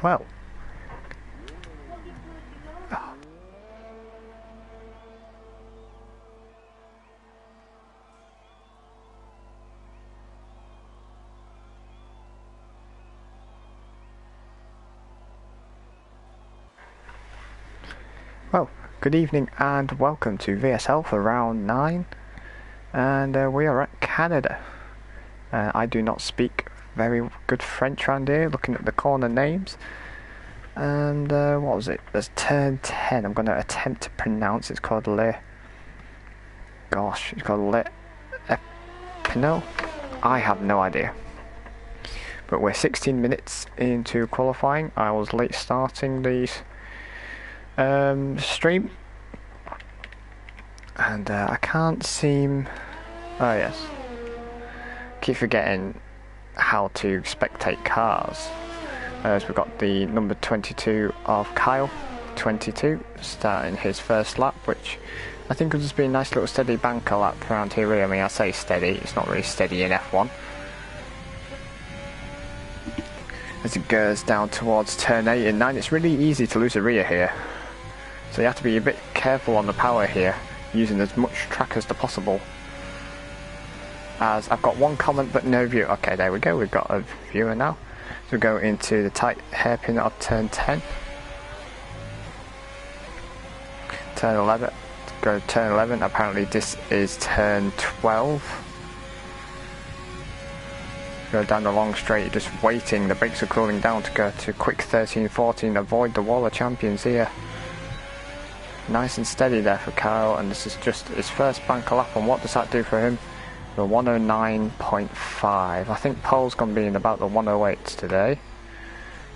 Well. Well, good evening and welcome to VSL for round 9, and we are at Canada. I do not speak very good French around here, looking at the corner names. And what was it? There's turn 10. I'm going to attempt to pronounce. It's called Le. Gosh, it's called Le Epinal. I have no idea. But we're 16 minutes into qualifying. I was late starting these stream, and I can't seem. Oh yes, keep forgetting how to spectate cars. As we've got the number 22 of Kyle, 22, starting his first lap, which I think will just be a nice little steady banker lap around here. Really, I mean, I say steady; it's not really steady in F1. As it goes down towards turn 8 and 9, it's really easy to lose a rear here. So you have to be a bit careful on the power here, using as much track as possible. As I've got one comment but no view. Okay, there we go, we've got a viewer now. So we go into the tight hairpin of turn 10. Turn 11, go to turn 11, apparently this is turn 12. Go down the long straight, just waiting, the brakes are cooling down to go to quick 13-14, avoid the wall of champions here. Nice and steady there for Kyle, and this is just his first banker lap, and what does that do for him? The 109.5. I think Pole's going to be in about the 108s today.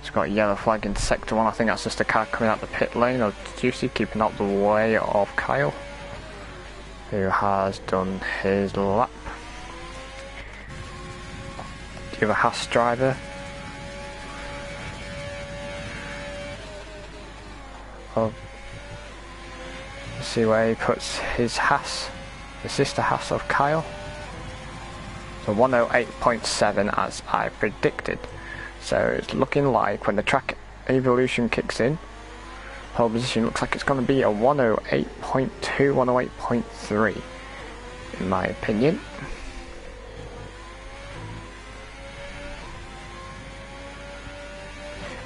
He's got a yellow flag in sector 1. I think that's just a car coming out the pit lane of Juicy, keeping out the way of Kyle, who has done his lap. The other Haas driver. Oh. See where he puts his Haas, the sister Haas of Kyle. So 108.7 as I predicted. So it's looking like when the track evolution kicks in, pole position looks like it's going to be a 108.2, 108.3 in my opinion.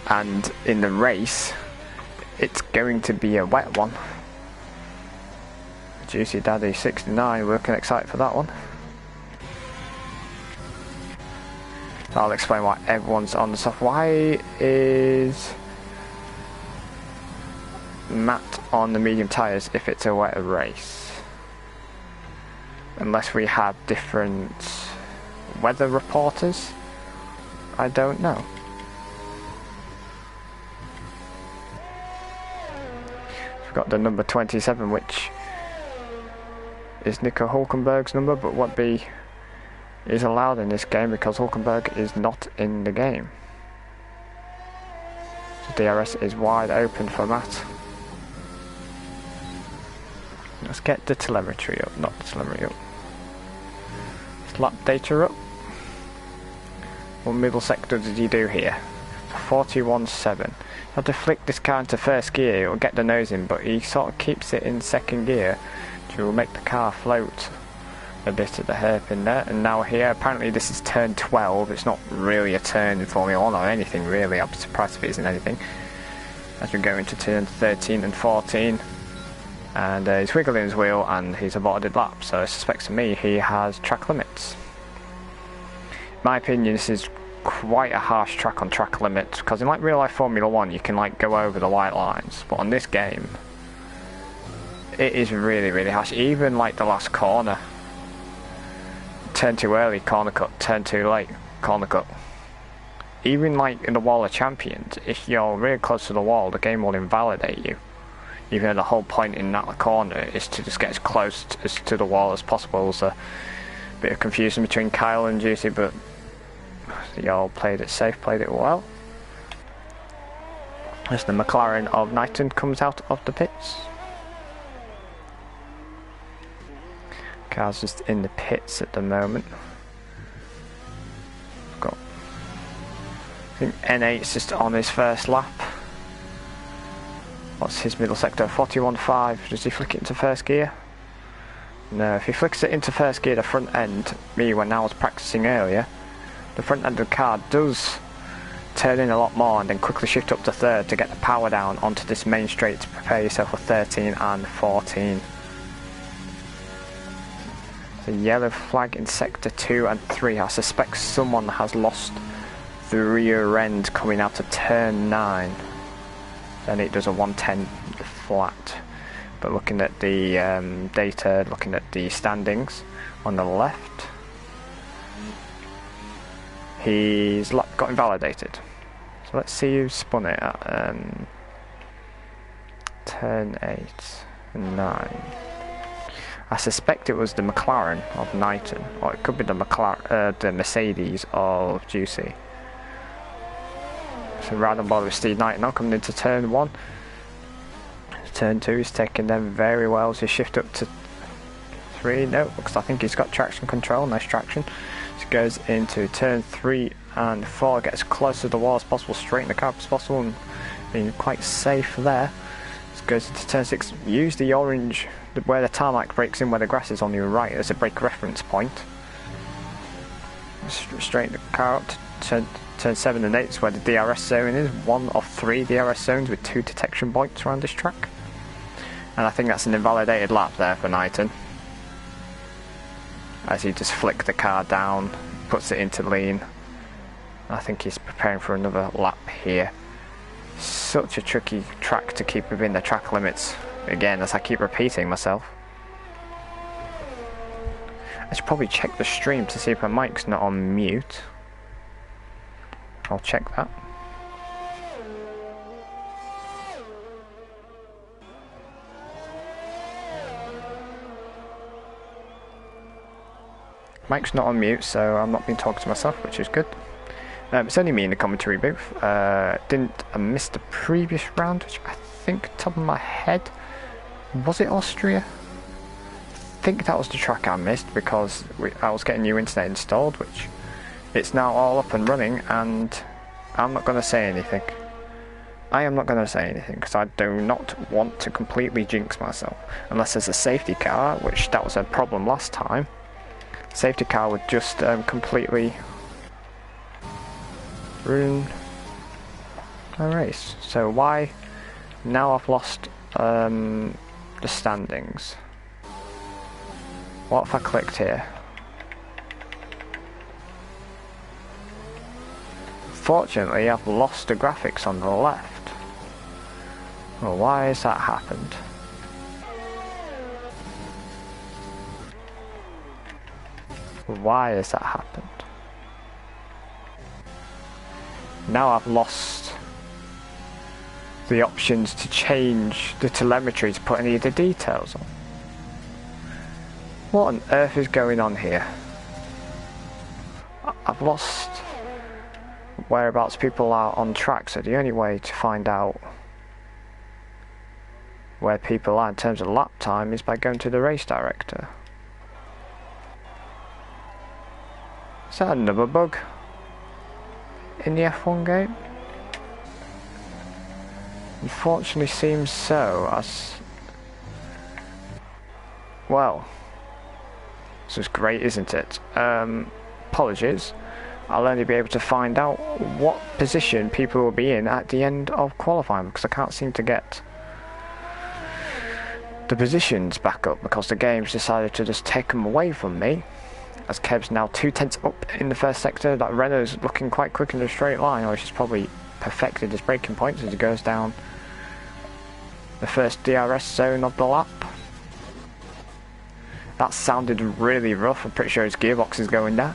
And in the race, it's going to be a wet one. Juicy Daddy 69, working excited for that one. I'll explain why everyone's on the soft. Why is Matt on the medium tyres if it's a wet race? Unless we have different weather reporters? I don't know. We've got the number 27, which is Nico Hulkenberg's number, but what is allowed in this game because Hulkenberg is not in the game. So DRS is wide open for Matt. Let's get the telemetry up, not the telemetry up. Lap data up. What middle sector did you do here? 41.7. Have to flick this car into first gear, it will get the nose in, but he sort of keeps it in second gear, which will make the car float a bit at the hairpin there. And now here, apparently this is turn 12, it's not really a turn in Formula 1 or anything really, I'll be surprised if it isn't anything. As we go into turn 13 and 14, and he's wiggling his wheel and he's aborted lap, so I suspect to me he has track limits. In my opinion, this is quite a harsh track on track limits, because in like real life Formula 1 you can like go over the white lines, but on this game it is really really harsh. Even like the last corner, turn too early, corner cut, turn too late, corner cut. Even like in the wall of champions, if you're really close to the wall, the game will invalidate you, even though the whole point in that corner is to just get as close to the wall as possible. There's a bit of confusion between Kyle and Juicy, but y'all played it safe, played it well. As the McLaren of Knighton comes out of the pits. Car's just in the pits at the moment. Got think N8's just on his first lap. What's his middle sector? 41.5. Does he flick it into first gear? No, if he flicks it into first gear, the front end, when I was practicing earlier, the front end of the car does turn in a lot more and then quickly shift up to third to get the power down onto this main straight to prepare yourself for 13 and 14. The yellow flag in sector 2 and 3. I suspect someone has lost the rear end coming out of turn 9. Then it does a 110 flat. But looking at the data, looking at the standings on the left, he's got invalidated. So let's see who spun it at turn 8 and 9. I suspect it was the McLaren of Knighton, or it could be the the Mercedes of Juicy. So rather than bother with Steve Knighton now coming into turn 1. Turn 2 is taking them very well as he shift up to 3. No, because I think he's got traction control, nice traction. So goes into turn 3 and 4, gets close to the wall as possible, straighten the car as possible, and being quite safe there. So goes into turn 6, use the orange where the tarmac breaks in, where the grass is on your right as a brake reference point. Straighten the car up to turn 7 and 8 is where the DRS zone is, one of 3 DRS zones with 2 detection points around this track. And I think that's an invalidated lap there for Knighton, as he just flicked the car down, puts it into lean. I think he's preparing for another lap here. Such a tricky track to keep within the track limits, again, as I keep repeating myself. I should probably check the stream to see if my mic's not on mute. I'll check that. Mic's not on mute, so I'm not being talking to myself, which is good. It's only me in the commentary booth. I missed the previous round, which I think, top of my head, was it Austria? I think that was the track I missed because I was getting new internet installed, which it's now all up and running, and I'm not going to say anything. I am not going to say anything because I do not want to completely jinx myself, unless there's a safety car, which that was a problem last time. Safety car would just completely ruin a race. So why now I've lost the standings? What if I clicked here? Fortunately, I've lost the graphics on the left. Well, why has that happened? Why has that happened? Now I've lost the options to change the telemetry to put any of the details on. What on earth is going on here? I've lost whereabouts people are on track, so the only way to find out where people are in terms of lap time is by going to the race director. Is that another bug in the F1 game? Unfortunately seems so, as well. This is great, isn't it? Apologies. I'll only be able to find out what position people will be in at the end of qualifying, because I can't seem to get the positions back up because the game's decided to just take them away from me. As Kev's now 2/10 up in the first sector, that Renault's looking quite quick in the straight line, or he's probably perfected his braking points as he goes down the first DRS zone of the lap. That sounded really rough. I'm pretty sure his gearbox is going there.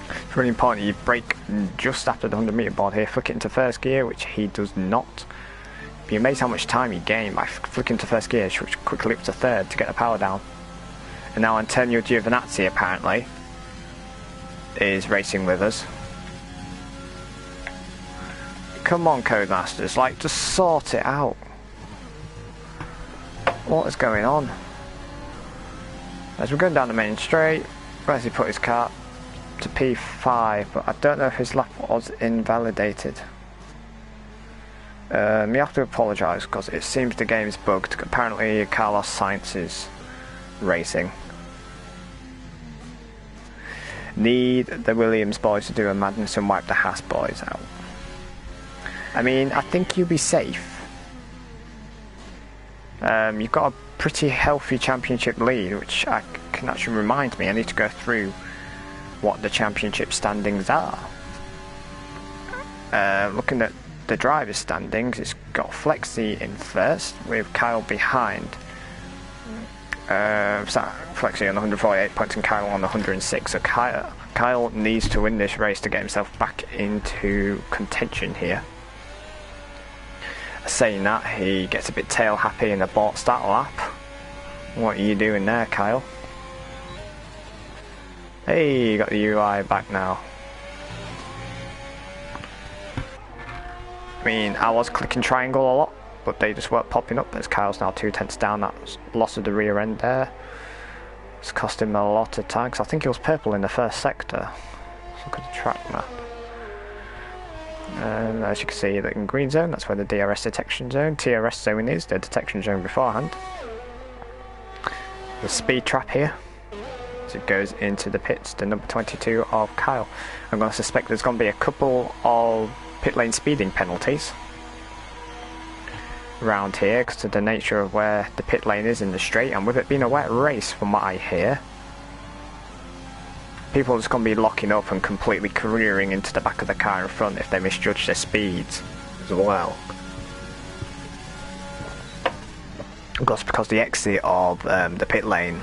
It's really important you brake just after the 100 metre board here, flick it into first gear, which he does not. Be amazed how much time you gain by flicking to first gear, which quickly up to third to get the power down. And now Antonio Giovinazzi apparently is racing with us. Come on, Codemasters, like, just sort it out. What is going on? As we're going down the main straight, where's he put his car? to P5, but I don't know if his lap was invalidated. You have to apologise because it seems the game's bugged. Apparently Carlos Sainz is racing. Need the Williams boys to do a madness and wipe the Haas boys out. I mean, I think you'll be safe. You've got a pretty healthy championship lead, which can actually remind me I need to go through what the championship standings are. Looking at the driver's standings, it's got Flexi in first with Kyle behind. Flexi on 148 points and Kyle on 106. So Kyle needs to win this race to get himself back into contention here. Saying that, he gets a bit tail happy in the abort start lap. What are you doing there, Kyle? Hey, you got the UI back now. I mean, I was clicking triangle a lot, but they just weren't popping up as Kyle's now 2 tenths down. That loss of the rear end there. It's cost him a lot of time, because I think he was purple in the first sector. Let's look at the track map. And as you can see, in green zone, that's where the DRS detection zone, TRS zone is, the detection zone beforehand. The speed trap here, as it goes into the pits, the number 22 of Kyle. I'm going to suspect there's going to be a couple of pit lane speeding penalties around here because of the nature of where the pit lane is in the straight, and with it being a wet race from what I hear, people are just going to be locking up and completely careering into the back of the car in front if they misjudge their speeds as well. Of course, because the exit of the pit lane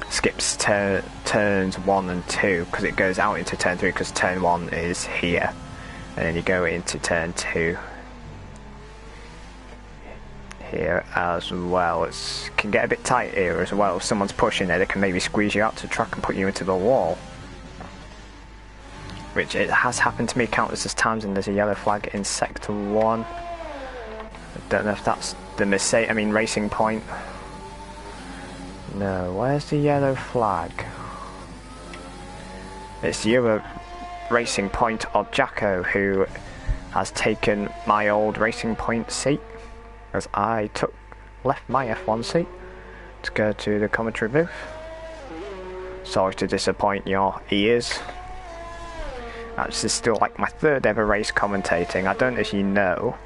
skips turns 1 and 2 because it goes out into turn 3 because turn 1 is here, and then you go into turn 2 here as well. It can get a bit tight here as well. If someone's pushing there, they can maybe squeeze you out to track and put you into the wall, which it has happened to me countless times. And there's a yellow flag in sector 1. I don't know if that's the Racing Point. No, where's the yellow flag? It's the other Racing Point of Jacko, who has taken my old Racing Point seat, as I left my F1 seat to go to the commentary booth. Sorry to disappoint your ears. This is still like my 3rd ever race commentating. I don't know if you know.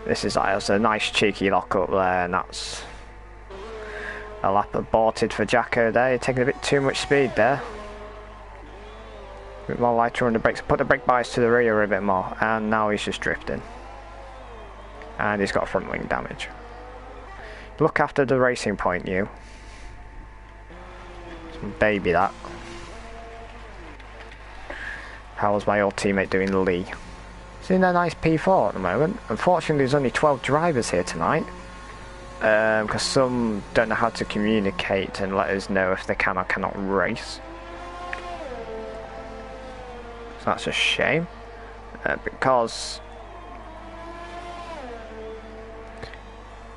This is a nice cheeky lock up there, and that's a lap aborted for Jacko there. You're taking a bit too much speed there. A bit more lighter on the brakes. Put the brake bias to the rear a bit more, and now he's just drifting. And he's got front wing damage. Look after the Racing Point, you. Baby that. How's my old teammate doing, Lee? He's in a nice P4 at the moment. Unfortunately, there's only 12 drivers here tonight, because some don't know how to communicate and let us know if they can or cannot race. So that's a shame, because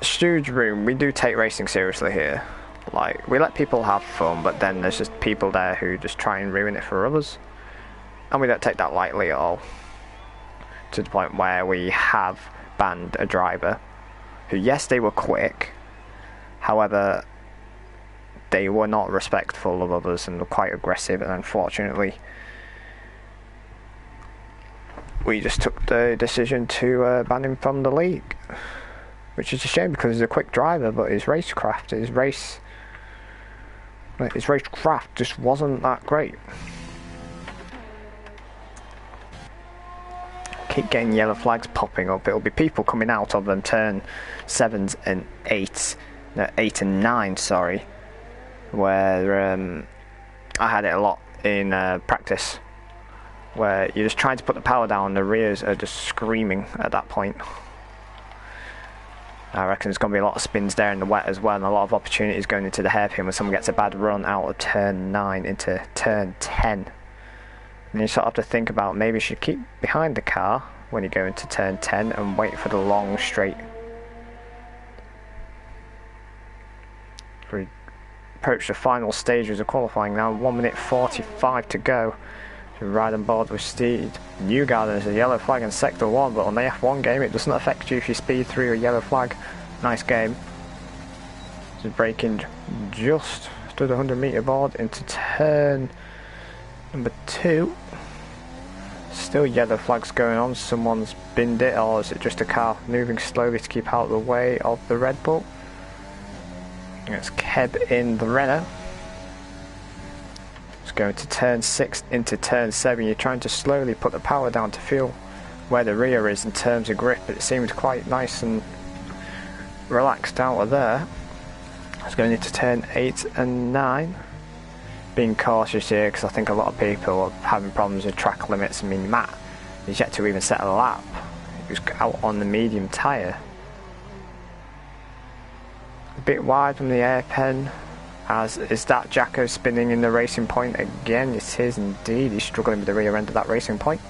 Stu's room, we do take racing seriously here. Like, we let people have fun, but then there's just people there who just try and ruin it for others, and we don't take that lightly at all, to the point where we have banned a driver who, yes, they were quick, however they were not respectful of others and were quite aggressive, and unfortunately we just took the decision to ban him from the league, which is a shame because he's a quick driver, but his racecraft just wasn't that great. Keep getting yellow flags popping up. It'll be people coming out of them turn 7s and 8 and 9, sorry, where I had it a lot in practice, where you're just trying to put the power down, the rears are just screaming at that point. I reckon there's going to be a lot of spins there in the wet as well, and a lot of opportunities going into the hairpin when someone gets a bad run out of turn 9 into turn 10. And you sort of have to think about, maybe you should keep behind the car when you go into turn 10 and wait for the long straight. approach the final stages of qualifying now. 1 minute 45 to go. To ride on board with Steed Newgarden is a yellow flag in sector 1, but on the F1 game it doesn't affect you if you speed through a yellow flag. Nice game. Just braking just to the 100-meter board into turn number 2. Still yellow flags going on. Someone's binned it, or is it just a car moving slowly to keep out of the way of the Red Bull? It's Keb in the Renault. It's going to turn 6 into turn 7. You're trying to slowly put the power down to feel where the rear is in terms of grip. It seemed quite nice and relaxed out of there. It's going into turn 8 and 9. Being cautious here because I think a lot of people are having problems with track limits. I mean, Matt is yet to even set a lap. He was out on the medium tyre. A bit wide from the airpen. As is that Jacko spinning in the racing point again? It is indeed. He's struggling with the rear end of that racing point.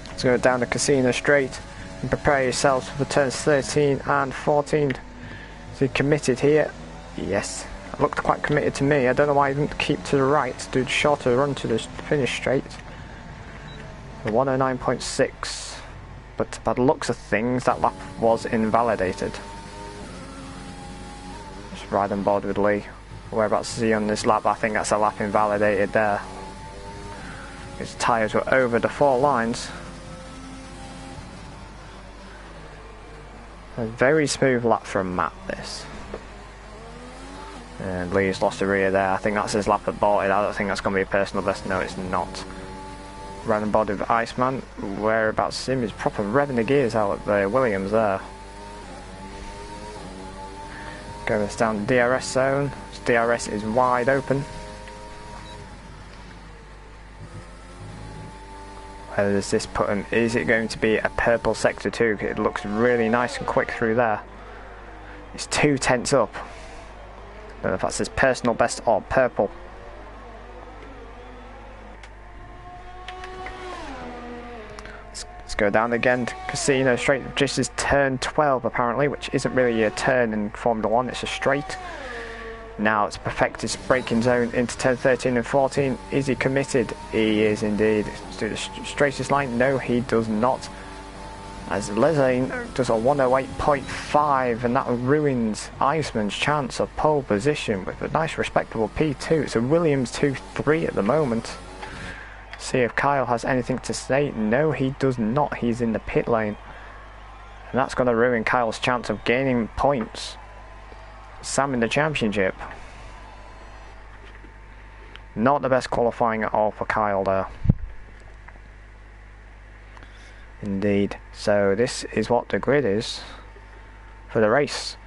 Let's go down the Casino Straight and prepare yourselves for turns 13 and 14. Is he committed here? Yes. It looked quite committed to me. I don't know why he didn't keep to the right, do a shorter run to the finish straight. The 109.6. But by the looks of things, that lap was invalidated. Just ride on board with Lee. Whereabouts is he on this lap? I think that's a lap invalidated there. His tyres were over the 4 lines. A very smooth lap from Matt, this. And Lee's lost the rear there. I think that's his lap aborted. I don't think that's going to be a personal best. No, it's not. Riding on board with Iceman. Whereabouts him is proper revving the gears out at the Williams there. Going down the DRS zone. DRS is wide open. Where does this put him? Is it going to be a purple sector 2? It looks really nice and quick through there. It's 2 tenths up. I don't know if that's his personal best or purple. Let's go down again to Casino Straight. Just as turn 12 apparently, which isn't really a turn in Formula 1, it's a straight. Now it's a perfected braking zone into turn 13 and 14. Is he committed? He is indeed. Let's do the straightest line. No, he does not. As Lezane does a 108.5, and that ruins Iceman's chance of pole position with a nice respectable P2. It's a Williams 2-3 at the moment. See if Kyle has anything to say. No, he does not. He's in the pit lane. And that's going to ruin Kyle's chance of gaining points. Sam in the championship. Not the best qualifying at all for Kyle there. Indeed. So this is what the grid is for the race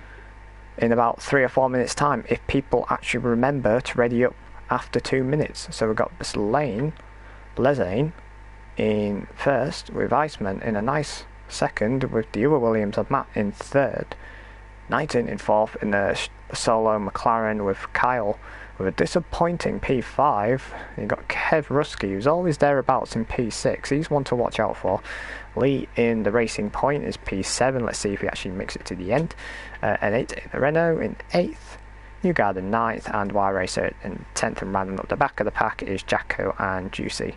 in about 3 or 4 minutes time, if people actually remember to ready up after 2 minutes. So we've got this Lezane in first with Iceman in a nice second, with the other Williams of Matt in third, Knighton in fourth in the solo McLaren, with Kyle with a disappointing P5. You've got Kev Rusky, who's always thereabouts in P6. He's one to watch out for. Lee in the Racing Point is P7. Let's see if he actually makes it to the end. N8 in the Renault in 8th. Newgarden 9th, and Y Racer in 10th. And rounding up the back of the pack is Jacko and Juicy.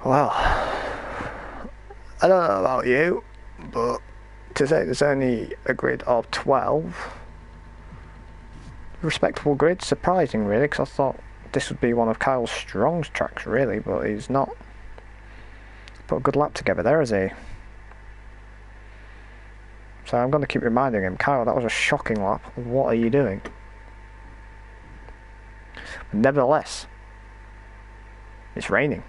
Well, I don't know about you, but to say there's only a grid of 12, respectable grid, surprising really, because I thought this would be one of Kyle's strong tracks really, but he's not put a good lap together there, has he? So I'm going to keep reminding him, Kyle, that was a shocking lap. What are you doing? But nevertheless, it's raining,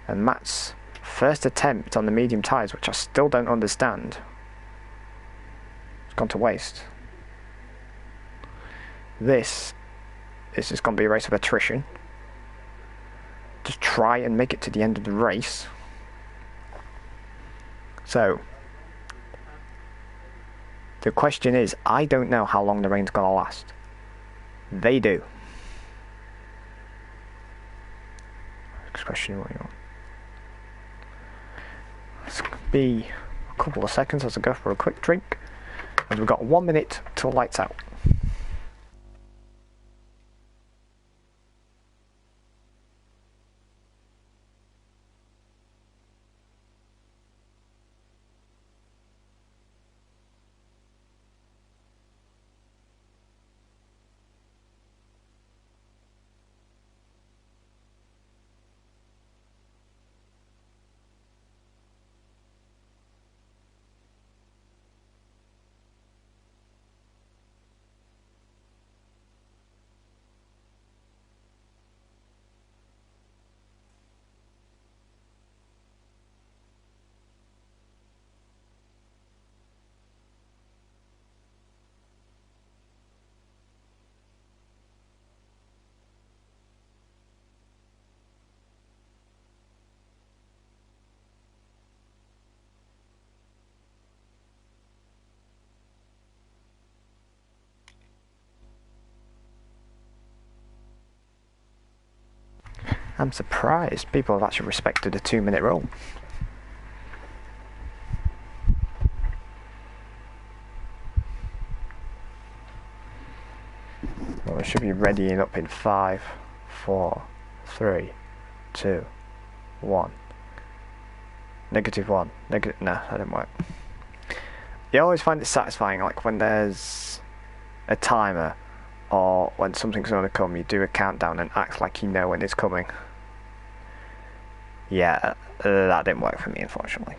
and Matt's first attempt on the medium tyres, which I still don't understand, it's gone to waste. This is just going to be a race of attrition. Just try and make it to the end of the race. So the question is, I don't know how long the rain's going to last. They do. Next question, what you want? It's going to be a couple of seconds as I go for a quick drink. And we've got 1 minute till lights out. I'm surprised people have actually respected a 2-minute rule. Well, it should be readying up in 5, 4, 3, 2, 1. -1. No, that didn't work. You always find it satisfying, like when there's a timer or when something's going to come, you do a countdown and act like you know when it's coming. Yeah, that didn't work for me, unfortunately.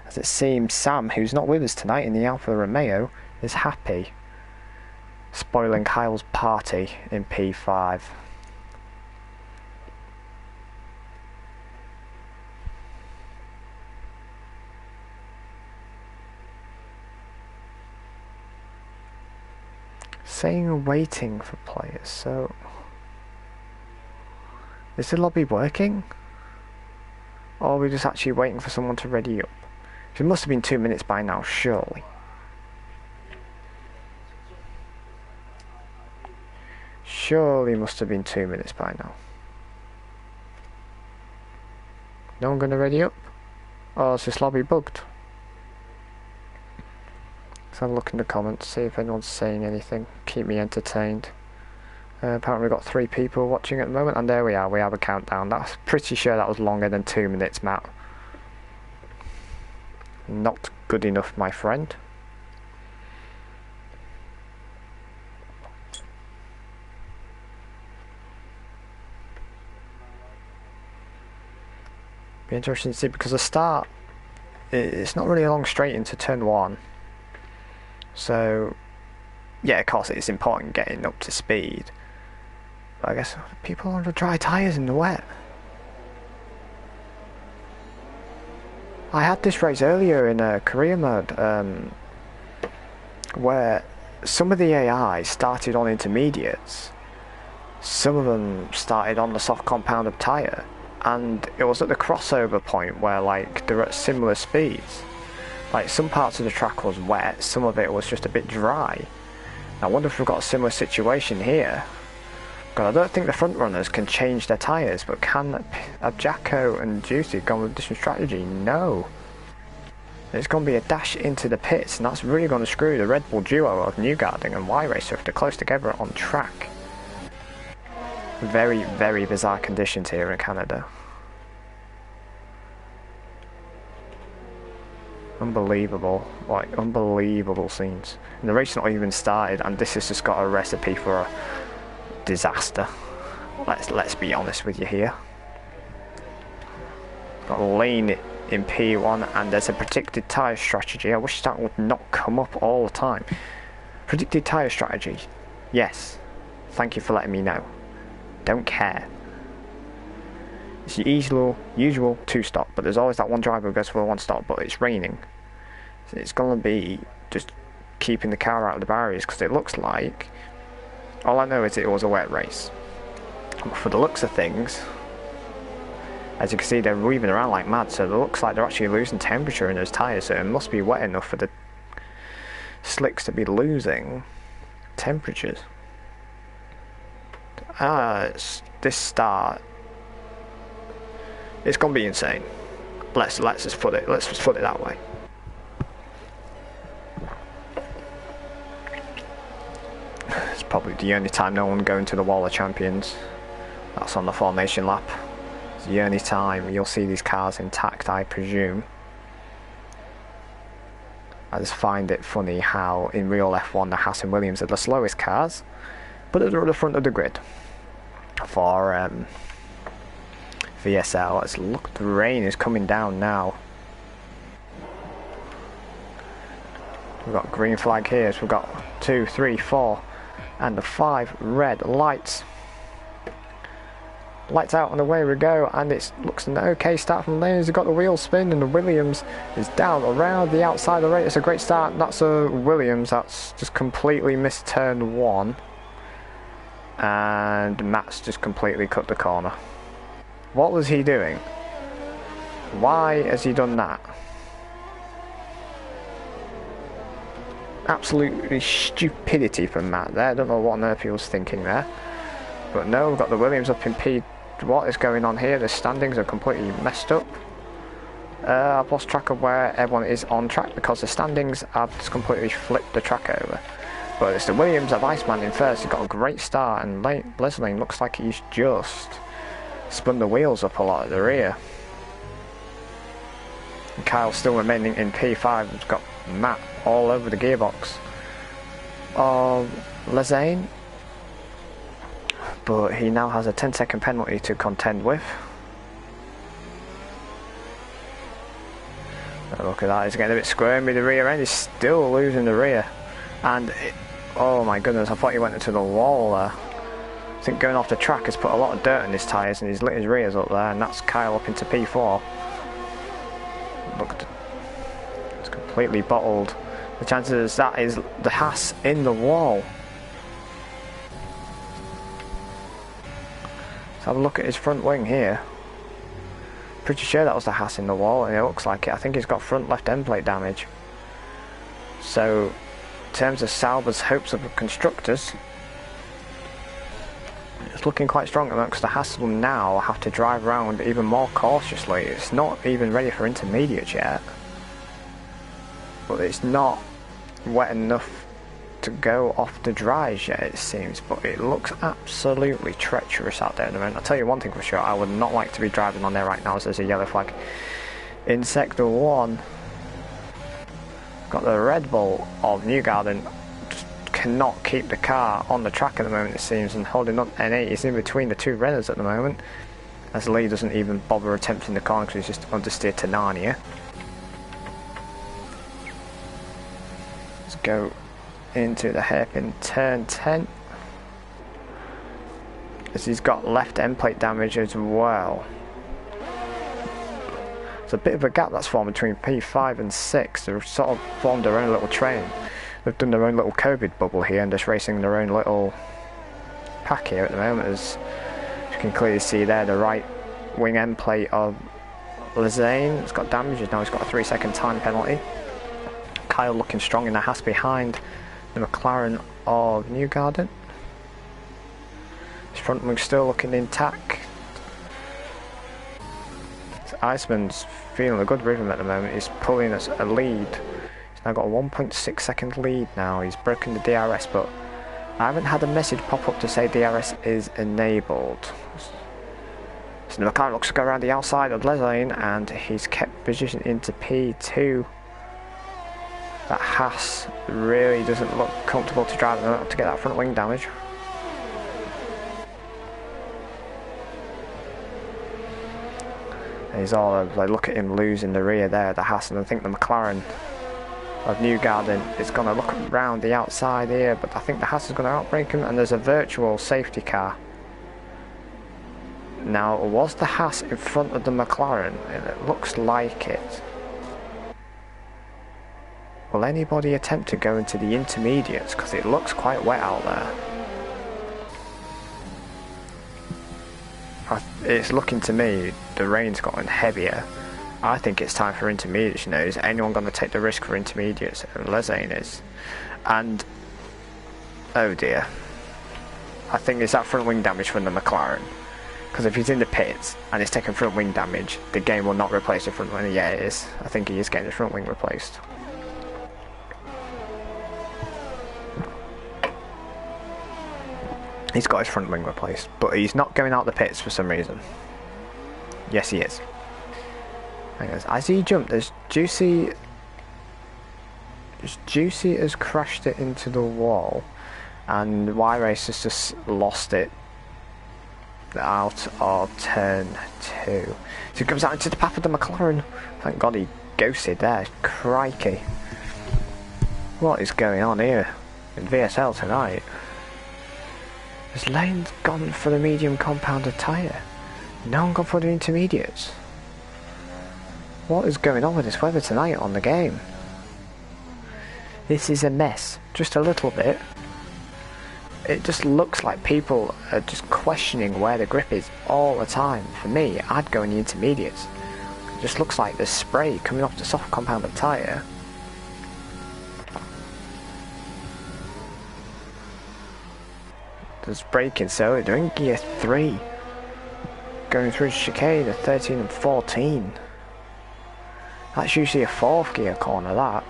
As it seems, Sam, who's not with us tonight in the Alfa Romeo, is happy, spoiling Kyle's party in P5. Saying waiting for players, so is the lobby working? Or are we just actually waiting for someone to ready up? It must have been 2 minutes by now, surely. Surely must have been 2 minutes by now. No one gonna ready up? Or is this lobby bugged? Let's have a look in the comments, see if anyone's saying anything. Keep me entertained. Apparently we've got 3 people watching at the moment, and there we are, we have a countdown. That's pretty sure that was longer than 2 minutes, Matt. Not good enough, my friend. Be interesting to see, because the start, it's not really a long straight into turn 1. So, yeah, of course it's important getting up to speed. But I guess people are on the dry tyres in the wet. I had this race earlier in career mode, where some of the AI started on intermediates, some of them started on the soft compounded tyre, and it was at the crossover point where like they're at similar speeds. Like some parts of the track was wet, some of it was just a bit dry. I wonder if we've got a similar situation here. Because I don't think the front runners can change their tyres, but can Jacko and Juicy go with a different strategy? No. It's going to be a dash into the pits, and that's really going to screw the Red Bull duo of Newgarden and Y-Racer if they're close together on track. Very, very bizarre conditions here in Canada. Unbelievable, like unbelievable scenes. And the race not even started, and this has just got a recipe for a disaster. Let's be honest with you here. Got a lane in P1, and there's a predicted tyre strategy. I wish that would not come up all the time. Predicted tyre strategy. Yes. Thank you for letting me know. Don't care. It's the usual 2-stop, but there's always that one driver who goes for a 1-stop, but it's raining. So it's going to be just keeping the car out of the barriers, because it looks like, all I know is it was a wet race. For the looks of things, as you can see, they're weaving around like mad, so it looks like they're actually losing temperature in those tyres, so it must be wet enough for the slicks to be losing temperatures. This start, it's going to be insane. Let's just put it that way. It's probably the only time no one going to the Wall of Champions. That's on the formation lap. It's the only time you'll see these cars intact, I presume. I just find it funny how in real F1 the Haas and Williams are the slowest cars, but they're at the front of the grid. For VSL, let's look, the rain is coming down now. We've got green flag here, so we've got 2, 3, 4 and the 5 red lights. Lights out and away we go, and it looks an okay start from Lanes. We've got the wheel spin and the Williams is down around the outside of the race. It's a great start. That's a Williams that's just completely missed turn 1, and Matt's just completely cut the corner. What was he doing? Why has he done that? Absolutely stupidity from Matt there. I don't know what on earth he was thinking there. But no, we've got the Williams up in P. What is going on here? The standings are completely messed up. I've lost track of where everyone is on track because the standings have just completely flipped the track over. But it's the Williams of Iceman in first. He's got a great start, and Leslie looks like he's just spun the wheels up a lot at the rear. And Kyle's still remaining in P5. He's got Matt all over the gearbox of Lezaine. But he now has a 10-second penalty to contend with. Oh, look at that, he's getting a bit squirmy. The rear end is still losing the rear. And, oh my goodness, I thought he went into the wall there. I think going off the track has put a lot of dirt in his tyres, and he's lit his rears up there, and that's Kyle up into P4. Look, it's completely bottled. The chances that is the Haas in the wall. Let's have a look at his front wing here. Pretty sure that was the Haas in the wall, and it looks like it. I think he's got front left end plate damage. So, in terms of Sauber's hopes of the constructors, it's looking quite strong at the moment because the Haas will now have to drive around even more cautiously. It's not even ready for intermediate yet, but it's not wet enough to go off the dries yet, it seems, but it looks absolutely treacherous out there at the moment. I'll tell you one thing for sure, I would not like to be driving on there right now as there's a yellow flag. In Sector 1, got the Red Bull of Newgarden, just cannot keep the car on the track at the moment, it seems, and holding up N8. He's in between the two Renaults at the moment, as Lee doesn't even bother attempting the corner because he's just understeered to Narnia. Let's go into the hairpin turn 10, as he's got left end plate damage as well. There's a bit of a gap that's formed between P5 and 6. They've sort of formed their own little train. They've done their own little COVID bubble here and just racing their own little pack here at the moment. As you can clearly see there, the right wing end plate of Lezaine has got damage, now he's got a 3-second time penalty. Kyle looking strong in the Haas behind the McLaren of Newgarden. His front wing's still looking intact. So Iceman's feeling a good rhythm at the moment. He's pulling us a lead. He's now got a 1.6 second lead now. He's broken the DRS, but I haven't had a message pop up to say DRS is enabled. So the McLaren looks to go around the outside of Lezaine, and he's kept position into P2. That Haas really doesn't look comfortable to drive to get that front wing damage. And he's all like, look at him losing the rear there, the Haas, and I think the McLaren of Newgarden is going to look around the outside here, but I think the Haas is going to outbrake him, and there's a virtual safety car. Now, was the Haas in front of the McLaren? And it looks like it. Will anybody attempt to go into the intermediates? Because it looks quite wet out there. It's looking to me, the rain's gotten heavier. I think it's time for intermediates, you know. Is anyone going to take the risk for intermediates? Lezaine is. And, oh dear. I think it's that front wing damage from the McLaren. Because if he's in the pits and he's taking front wing damage, the game will not replace the front wing. Yeah, it is. I think he is getting his front wing replaced. He's got his front wing replaced, but he's not going out the pits for some reason. Yes, he is. As he jumped, there's Juicy has crashed it into the wall, and Y-Race has just lost it out of turn 2. So he comes out into the path of the McLaren. Thank God he ghosted there. Crikey. What is going on here in VSL tonight? Has Lane gone for the medium compounded tyre? No one gone for the intermediates. What is going on with this weather tonight on the game? This is a mess. Just a little bit. It just looks like people are just questioning where the grip is all the time. For me, I'd go in the intermediates. It just looks like there's spray coming off the soft compounded tyre. There's braking, so they're in gear 3. Going through chicane at 13 and 14. That's usually a 4th gear corner, that.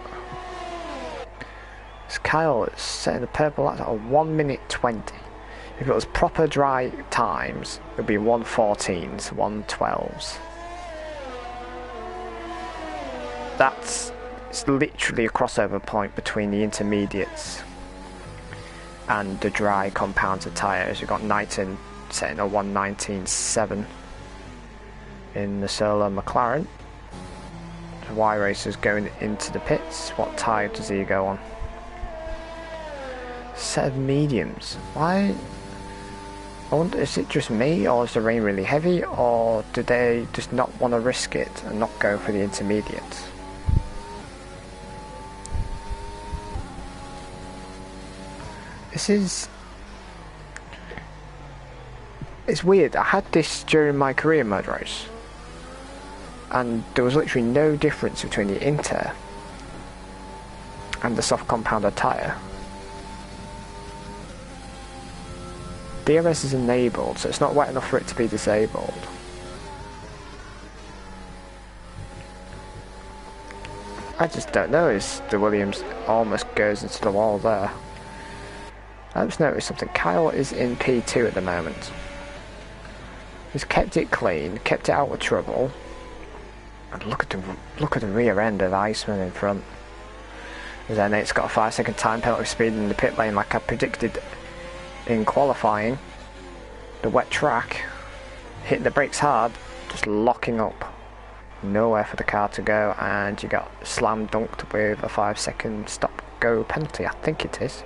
Kyle is setting the purple lights at a 1 minute 20. If it was proper dry times, it would be 1:14s, 1:12s. It's literally a crossover point between the intermediates and the dry compounded tyres. You've got Knighton setting a 1:19.7 in the solo McLaren. The Y-Race is going into the pits. What tyre does he go on? Set of mediums. Why? I wonder, is it just me, or is the rain really heavy, or do they just not want to risk it and not go for the intermediates? It's weird. I had this during my career mode race, and there was literally no difference between the inter and the soft compounded tyre. DRS is enabled, so it's not wet enough for it to be disabled. I just don't know, the Williams almost goes into the wall there. I just noticed something. Kyle is in P2 at the moment. He's kept it clean, kept it out of trouble. And look at the rear end of Iceman in front. And then it's got a 5-second time penalty speed in the pit lane like I predicted in qualifying. The wet track, hitting the brakes hard, just locking up. Nowhere for the car to go, and you got slam dunked with a 5-second stop go penalty. I think it is.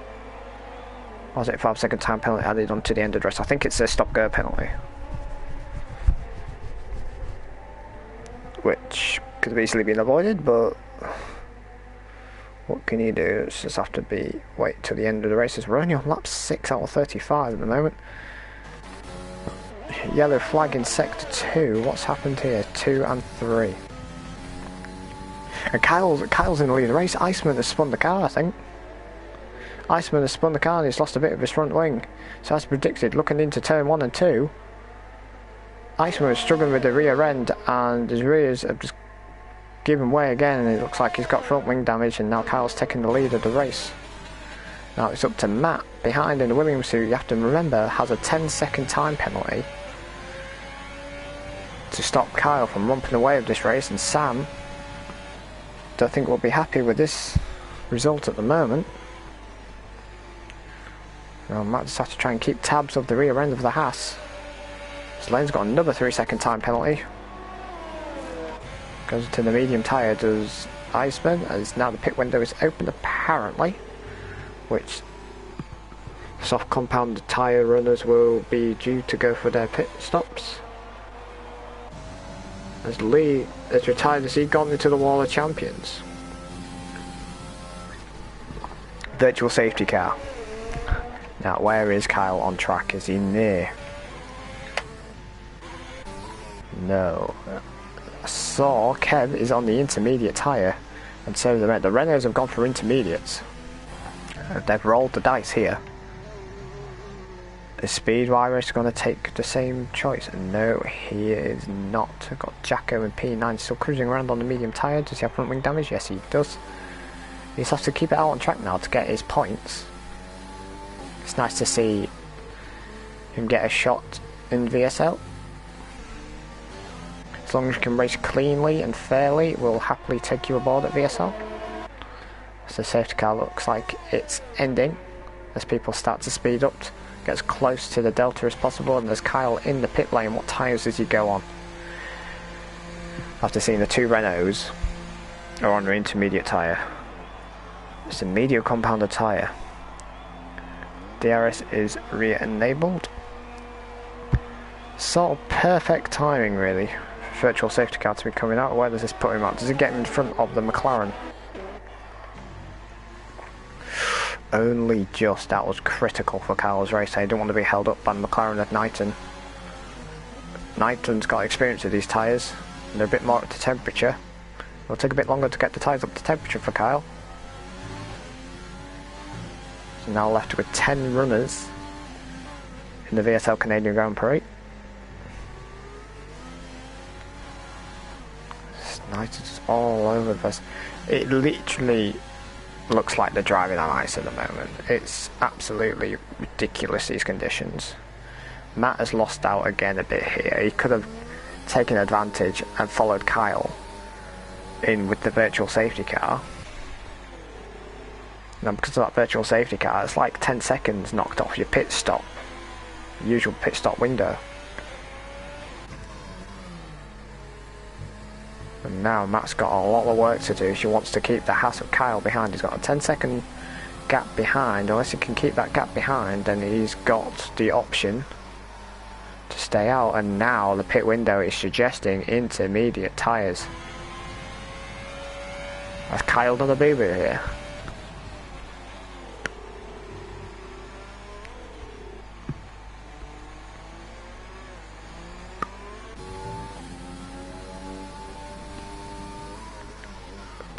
Or was it a 5-second time penalty added on to the end of the race? I think it's a stop go penalty, which could have easily been avoided, but what can you do? It's just have to wait till the end of the races. We're only on lap 6 out of 35 at the moment. Yellow flag in sector 2. What's happened here? 2 and 3. And Kyle's in the lead of the race. Iceman has spun the car, I think. Iceman has spun the car and he's lost a bit of his front wing. So as predicted, looking into turn 1 and 2, Iceman was struggling with the rear end, and his rears have just given way again, and it looks like he's got front wing damage, and now Kyle's taking the lead of the race. Now it's up to Matt behind in the Williams, who you have to remember has a 10-second time penalty to stop Kyle from romping away with this race, and Sam don't think we'll be happy with this result at the moment. Well, Matt just has to try and keep tabs of the rear end of the Haas. Lane's got another 3-second time penalty. Goes to the medium tyre, does Iceman, as now the pit window is open apparently, which soft compound tyre runners will be due to go for their pit stops. As Lee has retired, has he gone into the wall of champions? Virtual safety car. Now where is Kyle on track? Is he near? No. I saw Kev is on the intermediate tyre, and so the Renaults have gone for intermediates. They've rolled the dice here. Is Speedwire is going to take the same choice? No, he is not. We've got Jacko and P9 still cruising around on the medium tyre. Does he have front wing damage? Yes, he does. He just has to keep it out on track now to get his points. It's nice to see him get a shot in VSL. As long as you can race cleanly and fairly, we'll happily take you aboard at VSL. So the safety car looks like it's ending as people start to speed up, get as close to the Delta as possible, and there's Kyle in the pit lane. What tyres does he go on? After seeing the two Renaults are on the intermediate tyre. It's a medium compounder tyre. DRS is re-enabled. Sort of perfect timing really. Virtual safety car to be coming out. Where does this put him at? Does it get him in front of the McLaren? Only just. That was critical for Kyle's race. He didn't want to be held up by the McLaren at Knighton. Knighton's got experience with these tyres. They're a bit more up to temperature. It'll take a bit longer to get the tyres up to temperature for Kyle. So now left with 10 runners in the VSL Canadian Grand Prix. Knighton's all over this. It literally looks like they're driving on ice at the moment. It's absolutely ridiculous, these conditions. Matt has lost out again a bit here. He could have taken advantage and followed Kyle in with the virtual safety car. Now because of that virtual safety car, it's like 10 seconds knocked off your pit stop, usual pit stop window. And now Matt's got a lot of work to do if he wants to keep the hassle of Kyle behind. He's got a 10-second gap behind. Unless he can keep that gap behind, then he's got the option to stay out. And now the pit window is suggesting intermediate tyres. Has Kyle done a boo-boo here?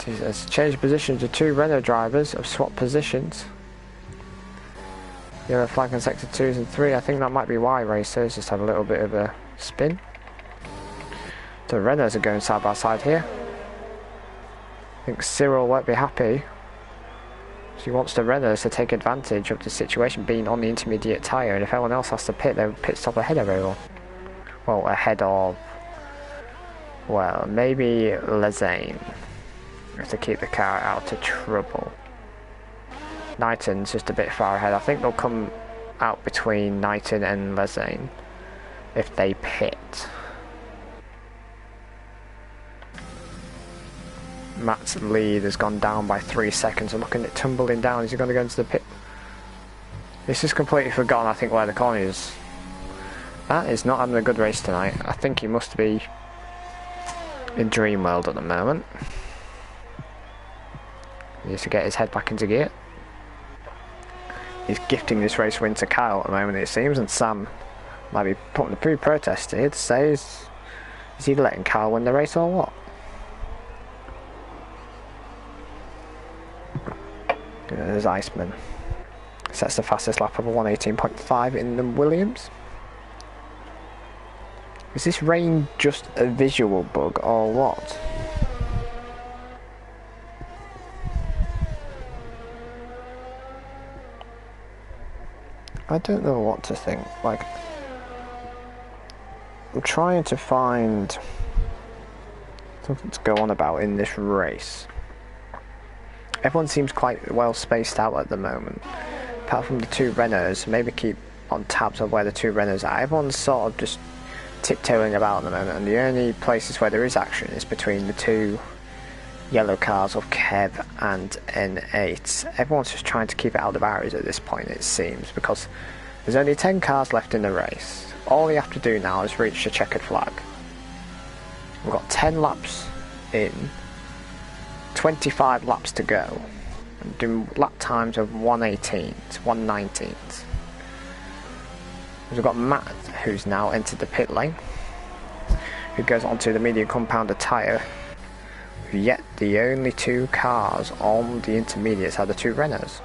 Has changed positions. The two Renault drivers have swapped positions. Yellow flag in sector 2s and 3. I think that might be why racers just have a little bit of a spin. The Renaults are going side by side here. I think Cyril won't be happy. So he wants the Renaults to take advantage of the situation being on the intermediate tyre, and if anyone else has to pit, they'll pit stop ahead of everyone. Well, ahead of... well, maybe Lezaine. To keep the car out of trouble. Knighton's just a bit far ahead. I think they'll come out between Knighton and Lezaine if they pit. Matt's lead has gone down by 3 seconds. I'm looking at tumbling down. Is he going to go into the pit? This is completely forgotten, I think, where the corner is. That is not having a good race tonight. I think he must be in dream world at the moment. He needs to get his head back into gear. He's gifting this race win to Kyle at the moment, it seems, and Sam might be putting a pre-protest here to say, is he letting Kyle win the race or what? There's Iceman. Sets the fastest lap of a 1:18.5 in the Williams. Is this rain just a visual bug or what? I don't know what to think. Like, I'm trying to find something to go on about in this race. Everyone seems quite well spaced out at the moment, apart from the two Renaults. Maybe keep on tabs of where the two Renaults are. Everyone's sort of just tiptoeing about at the moment, and the only places where there is action is between the two yellow cars of Kev and N8. Everyone's just trying to keep it out of the barriers at this point, it seems, because there's only 10 cars left in the race. All we have to do now is reach the checkered flag. We've got 10 laps in, 25 laps to go, and doing lap times of 1:18 to 1:19. We've got Matt, who's now entered the pit lane, who goes onto the medium compounder tyre. Yet the only two cars on the intermediates are the two Renaults.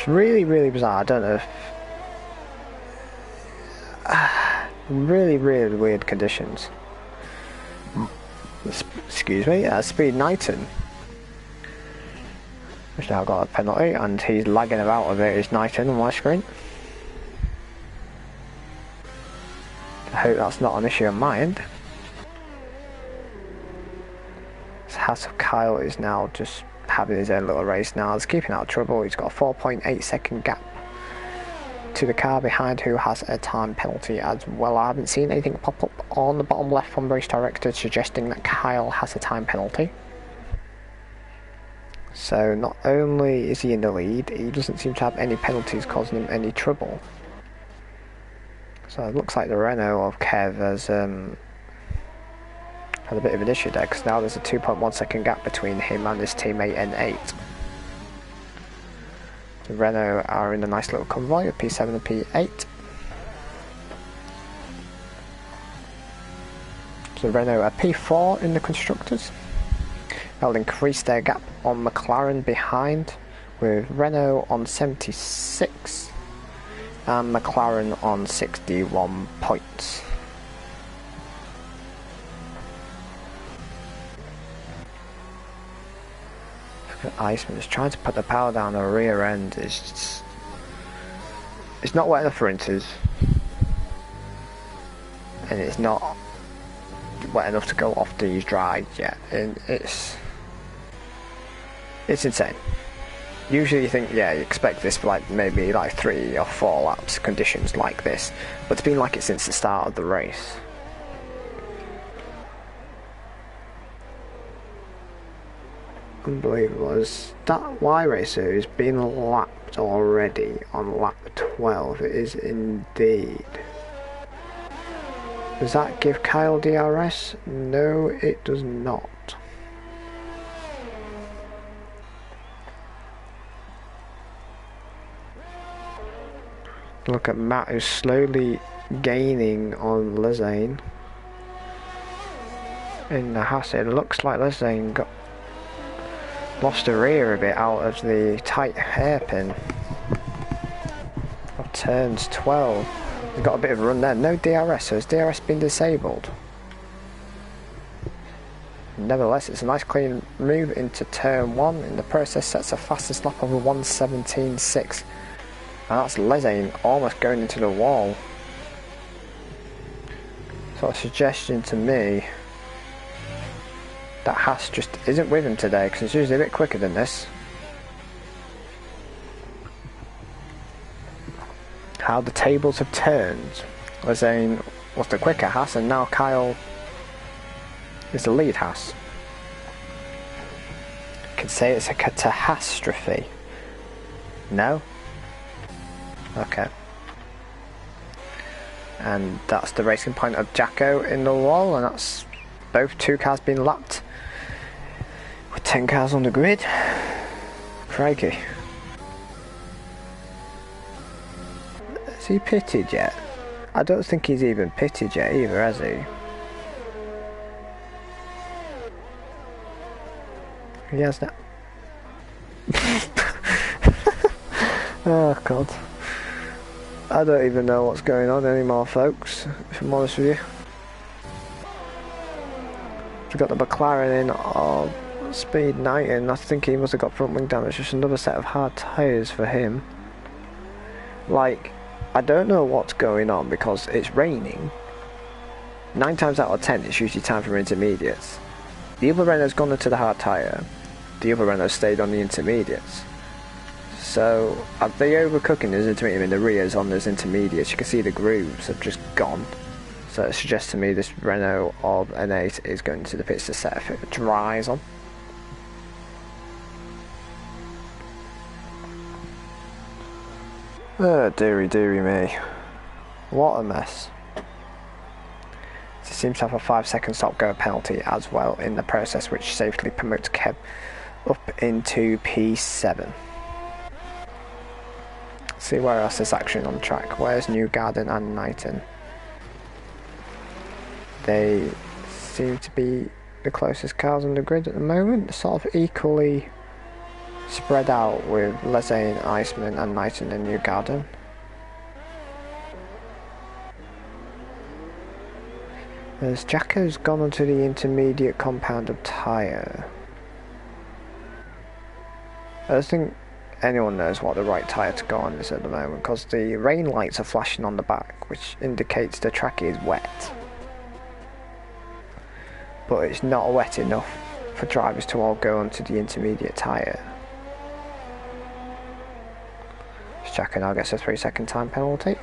It's really, really bizarre. I don't know if... really, really weird conditions. Excuse me, Speed Knighton. Which now got a penalty, and he's lagging about a bit. It's Knighton on my screen. I hope that's not an issue on my end. House of Kyle is now just having his own little race now. He's keeping out of trouble. He's got a 4.8 second gap to the car behind, who has a time penalty as well. I haven't seen anything pop up on the bottom left from race director suggesting that Kyle has a time penalty. So not only is he in the lead, he doesn't seem to have any penalties causing him any trouble. So it looks like the Renault of Kev has had a bit of an issue there, because now there's a 2.1 second gap between him and his teammate N8. The Renault are in a nice little convoy of P7 and P8. So Renault are P4 in the constructors. They'll increase their gap on McLaren behind, with Renault on 76 and McLaren on 61 points. Iceman is trying to put the power down the rear end. It's not wet enough for inters, and it's not wet enough to go off these drives yet, and it's insane. Usually you think, yeah, you expect this for like maybe like 3 or 4 laps conditions like this, but it's been like it since the start of the race. Unbelievable. Is that Y racer who's been lapped already on lap 12? It is indeed. Does that give Kyle DRS? No, it does not. Look at Matt, who's slowly gaining on Lezane in the Haas. It looks like Lezane lost the rear a bit out of the tight hairpin of turns 12. He's got a bit of a run there. No DRS, so has DRS been disabled? Nevertheless, it's a nice clean move into turn 1. In the process, sets a fastest lap of a 1:17.6. And that's Lezane almost going into the wall. So a suggestion to me that Haas just isn't with him today, because it's usually a bit quicker than this. How the tables have turned. Lezane was the quicker Haas, and now Kyle is the lead Haas. You could say it's a catastrophe. No? Okay. And that's the racing point of Jacko in the wall, and that's both 2 cars being lapped with 10 cars on the grid. Crikey. Has he pitted yet? I don't think he's even pitted yet either, has he? He has now. Oh god. I don't even know what's going on anymore, folks, if I'm honest with you. We've got the McLaren in of Speed Knighton. I think he must have got front wing damage. Just another set of hard tyres for him. Like, I don't know what's going on because it's raining. 9 times out of 10 it's usually time for intermediates. The other Renault's gone into the hard tyre. The other Renault stayed on the intermediates. So are they overcooking his intermediate? I mean, the rears on those intermediates, you can see the grooves have just gone. So it suggests to me this Renault of N8 is going to the pits to set a fit of dries on. Oh, dearie me. What a mess. It seems to have a 5-second stop-go penalty as well in the process, which safely promotes Kev up into P7. Let's see where else there's action on track. Where's Newgarden and Knighton? They seem to be the closest cars on the grid at the moment, sort of equally spread out with Lezain, Iceman and Knighton and Newgarden. As Jacko's gone onto the intermediate compounded tyre. I don't think anyone knows what the right tyre to go on is at the moment, because the rain lights are flashing on the back, which indicates the track is wet. But it's not wet enough for drivers to all go onto the intermediate tyre. Jacko now gets a 3-second time penalty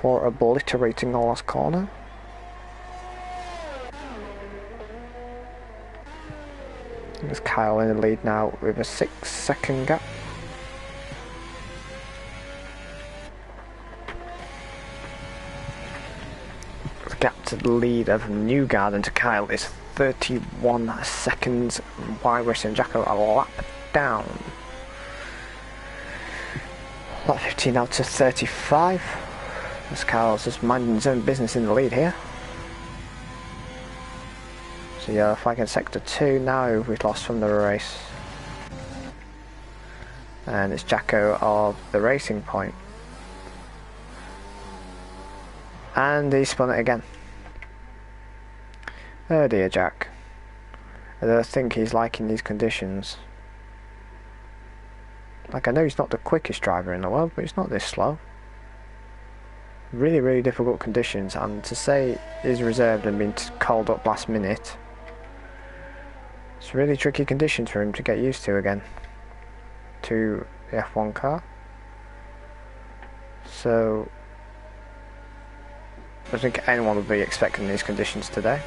for obliterating the last corner. There's Kyle in the lead now with a 6-second gap. The gap to the lead of Newgarden to Kyle is 31 seconds. Why Racing Jacko a lap down. Lap 15 now to 35. As Kyle's just minding his own business in the lead here. So yeah, flag in sector 2 now we've lost from the race. And it's Jacko of the Racing Point. And he spun it again. Oh dear, Jack. I don't think he's liking these conditions. Like, I know he's not the quickest driver in the world, but he's not this slow. Really, really difficult conditions, and to say he's reserved and been called up last minute, it's really tricky conditions for him to get used to again. To the F1 car. So, I think anyone would be expecting these conditions today.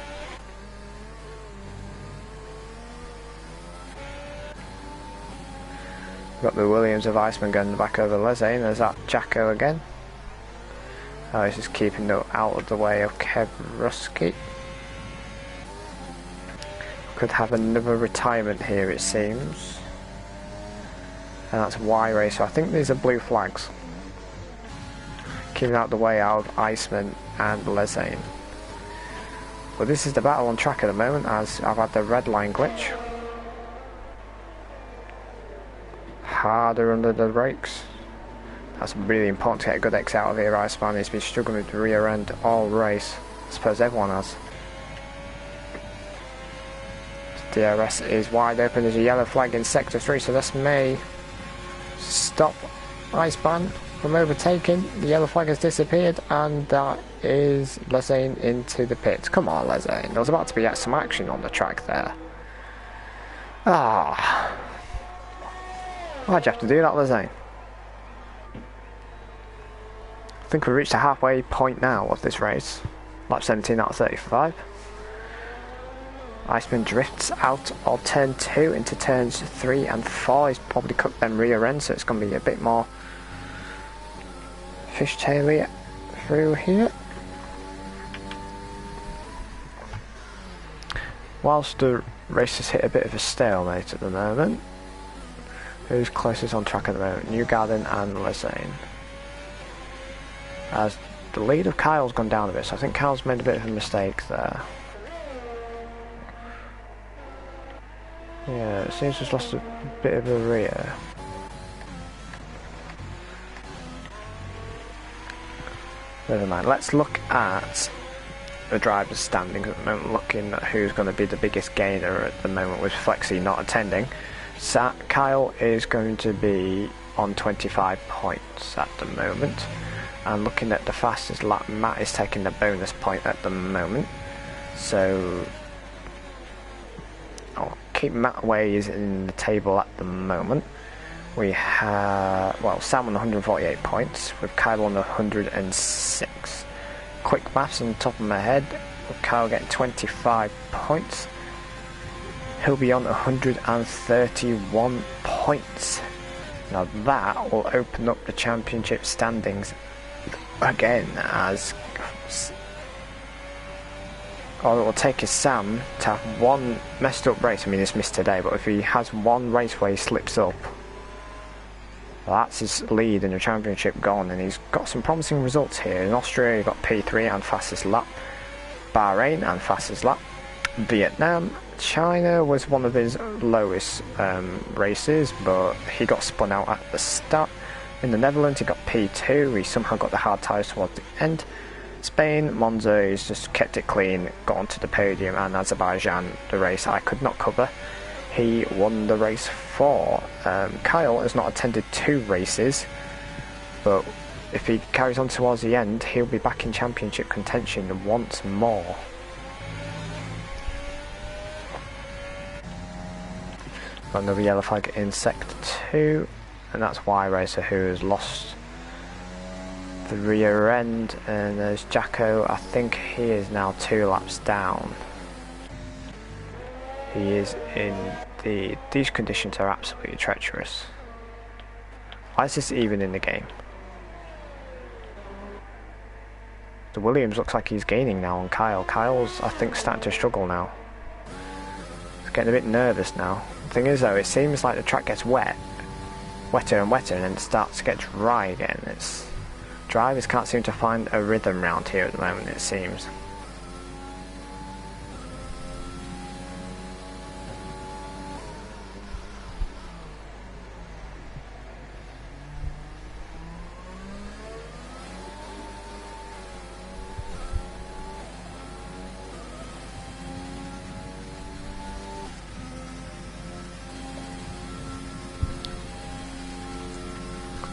Got the Williams of Iceman going back over Lezain. There's that Jacko again. Oh, he's just keeping out of the way of Kev Rusky. Could have another retirement here, it seems. And that's Y race. So I think these are blue flags. Keeping out the way out of Iceman and Lezain. But this is the battle on track at the moment, as I've had the red line glitch. Harder under the brakes. That's really important to get a good exit out of here. Iceman has been struggling with the rear end all race. I suppose everyone has. DRS is wide open. There's a yellow flag in sector 3, so this may stop Iceman from overtaking. The yellow flag has disappeared, and that is Lezain into the pits. Come on, Lezain. There was about to be some action on the track there. Ah. Why'd you have to do that, Lezain? I think we've reached the halfway point now of this race. Lap 17 out of 35. Iceman drifts out of turn 2 into turns 3 and 4. He's probably cut them rear ends, so it's going to be a bit more fishtaily through here. Whilst the race has hit a bit of a stalemate at the moment, who's closest on track at the moment? Newgarden and Lezain. As the lead of Kyle's gone down a bit, so I think Kyle's made a bit of a mistake there. Yeah, it seems he's lost a bit of a rear. Never mind, let's look at the driver's standings at the moment, looking at who's going to be the biggest gainer at the moment with Flexi not attending. So Kyle is going to be on 25 points at the moment. And looking at the fastest lap, Matt is taking the bonus point at the moment. So I'll keep Matt where he is in the table at the moment. We have, well, Sam on 148 points, with Kyle on 106. Quick maths on the top of my head, with Kyle getting 25 points. He'll be on 131 points. Now that will open up the championship standings again, as all it will take is Sam to have one messed up race. I mean, he's missed today, but if he has one race where he slips up, that's his lead in the championship gone. And he's got some promising results here. In Austria he got P3 and fastest lap, Bahrain and fastest lap, Vietnam China was one of his lowest races, but he got spun out at the start. In the Netherlands, he got P2. He somehow got the hard tyres towards the end. Spain, Monza, he's just kept it clean, got onto the podium, and Azerbaijan, the race I could not cover. He won the race for. Kyle has not attended 2 races, but if he carries on towards the end, he'll be back in championship contention once more. Got another yellow flag in sector 2, and that's Y Racer who has lost the rear end, and there's Jacko. I think he is now 2 laps down. He is in these conditions are absolutely treacherous. Why is this even in the game? The Williams looks like he's gaining now on Kyle. Kyle's, I think, starting to struggle now. He's getting a bit nervous now. The thing is though, it seems like the track gets wetter and wetter, and then it starts to get dry again. Drivers can't seem to find a rhythm round here at the moment, it seems.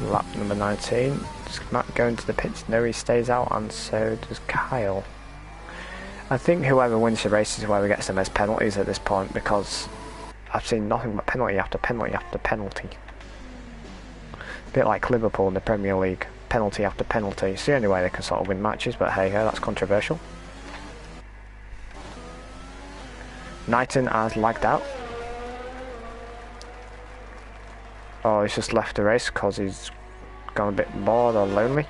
Lap number 19. Does Matt go into the pits? No, he stays out, and so does Kyle. I think whoever wins the race is whoever gets the most penalties at this point, because I've seen nothing but penalty after penalty after penalty. A bit like Liverpool in the Premier League, penalty after penalty. It's the only way they can sort of win matches, but hey ho, that's controversial. Knighton has lagged out. Oh, he's just left the race because he's gone a bit bored or lonely.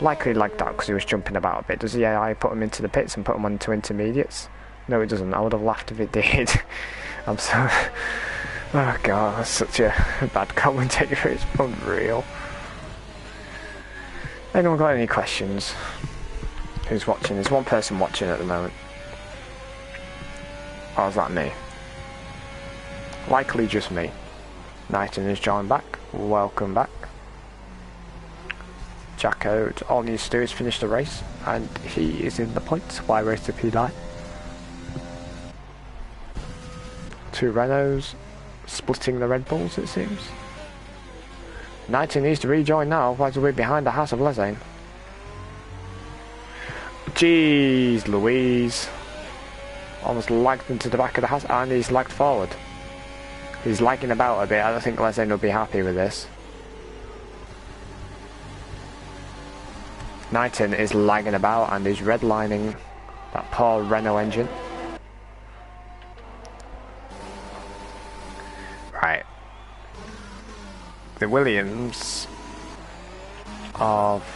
Likely lagged out because he was jumping about a bit. Does the AI put him into the pits and put him onto intermediates? No, it doesn't. I would have laughed if it did. I'm so... Oh god, that's such a bad commentator. It's unreal. Anyone got any questions? Who's watching? There's one person watching at the moment. Or is that me? Likely just me. Knighton has joined back. Welcome back. Jacko, all he needs to do is finish the race, and he is in the points. Y race to P9. 2 Renaults splitting the Red Bulls, it seems. Knighton needs to rejoin now, otherwise we'll be behind the House of Lezain. Jeez Louise. Almost lagged into the back of the house, and he's lagged forward. He's lagging about a bit. I don't think Lezain will be happy with this. Knighton is lagging about and is redlining that poor Renault engine. Right. The Williams of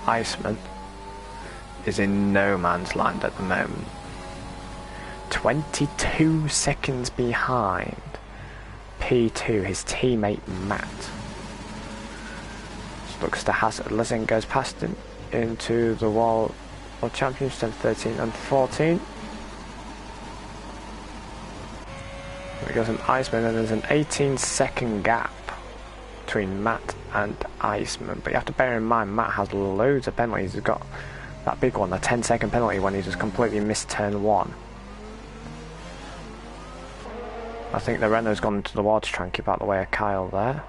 Iceman is in no man's land at the moment. 22 seconds behind P2, his teammate Matt. Just looks to Hazard. Lezain goes past him into the wall of champions, 10, 13 and 14. There goes an Iceman, and there's an 18-second gap between Matt and Iceman. But you have to bear in mind, Matt has loads of penalties. He's got that big one, the 10-second penalty when he just completely missed turn 1. I think the Renault's gone into the wall to try and keep out the way of Kyle there.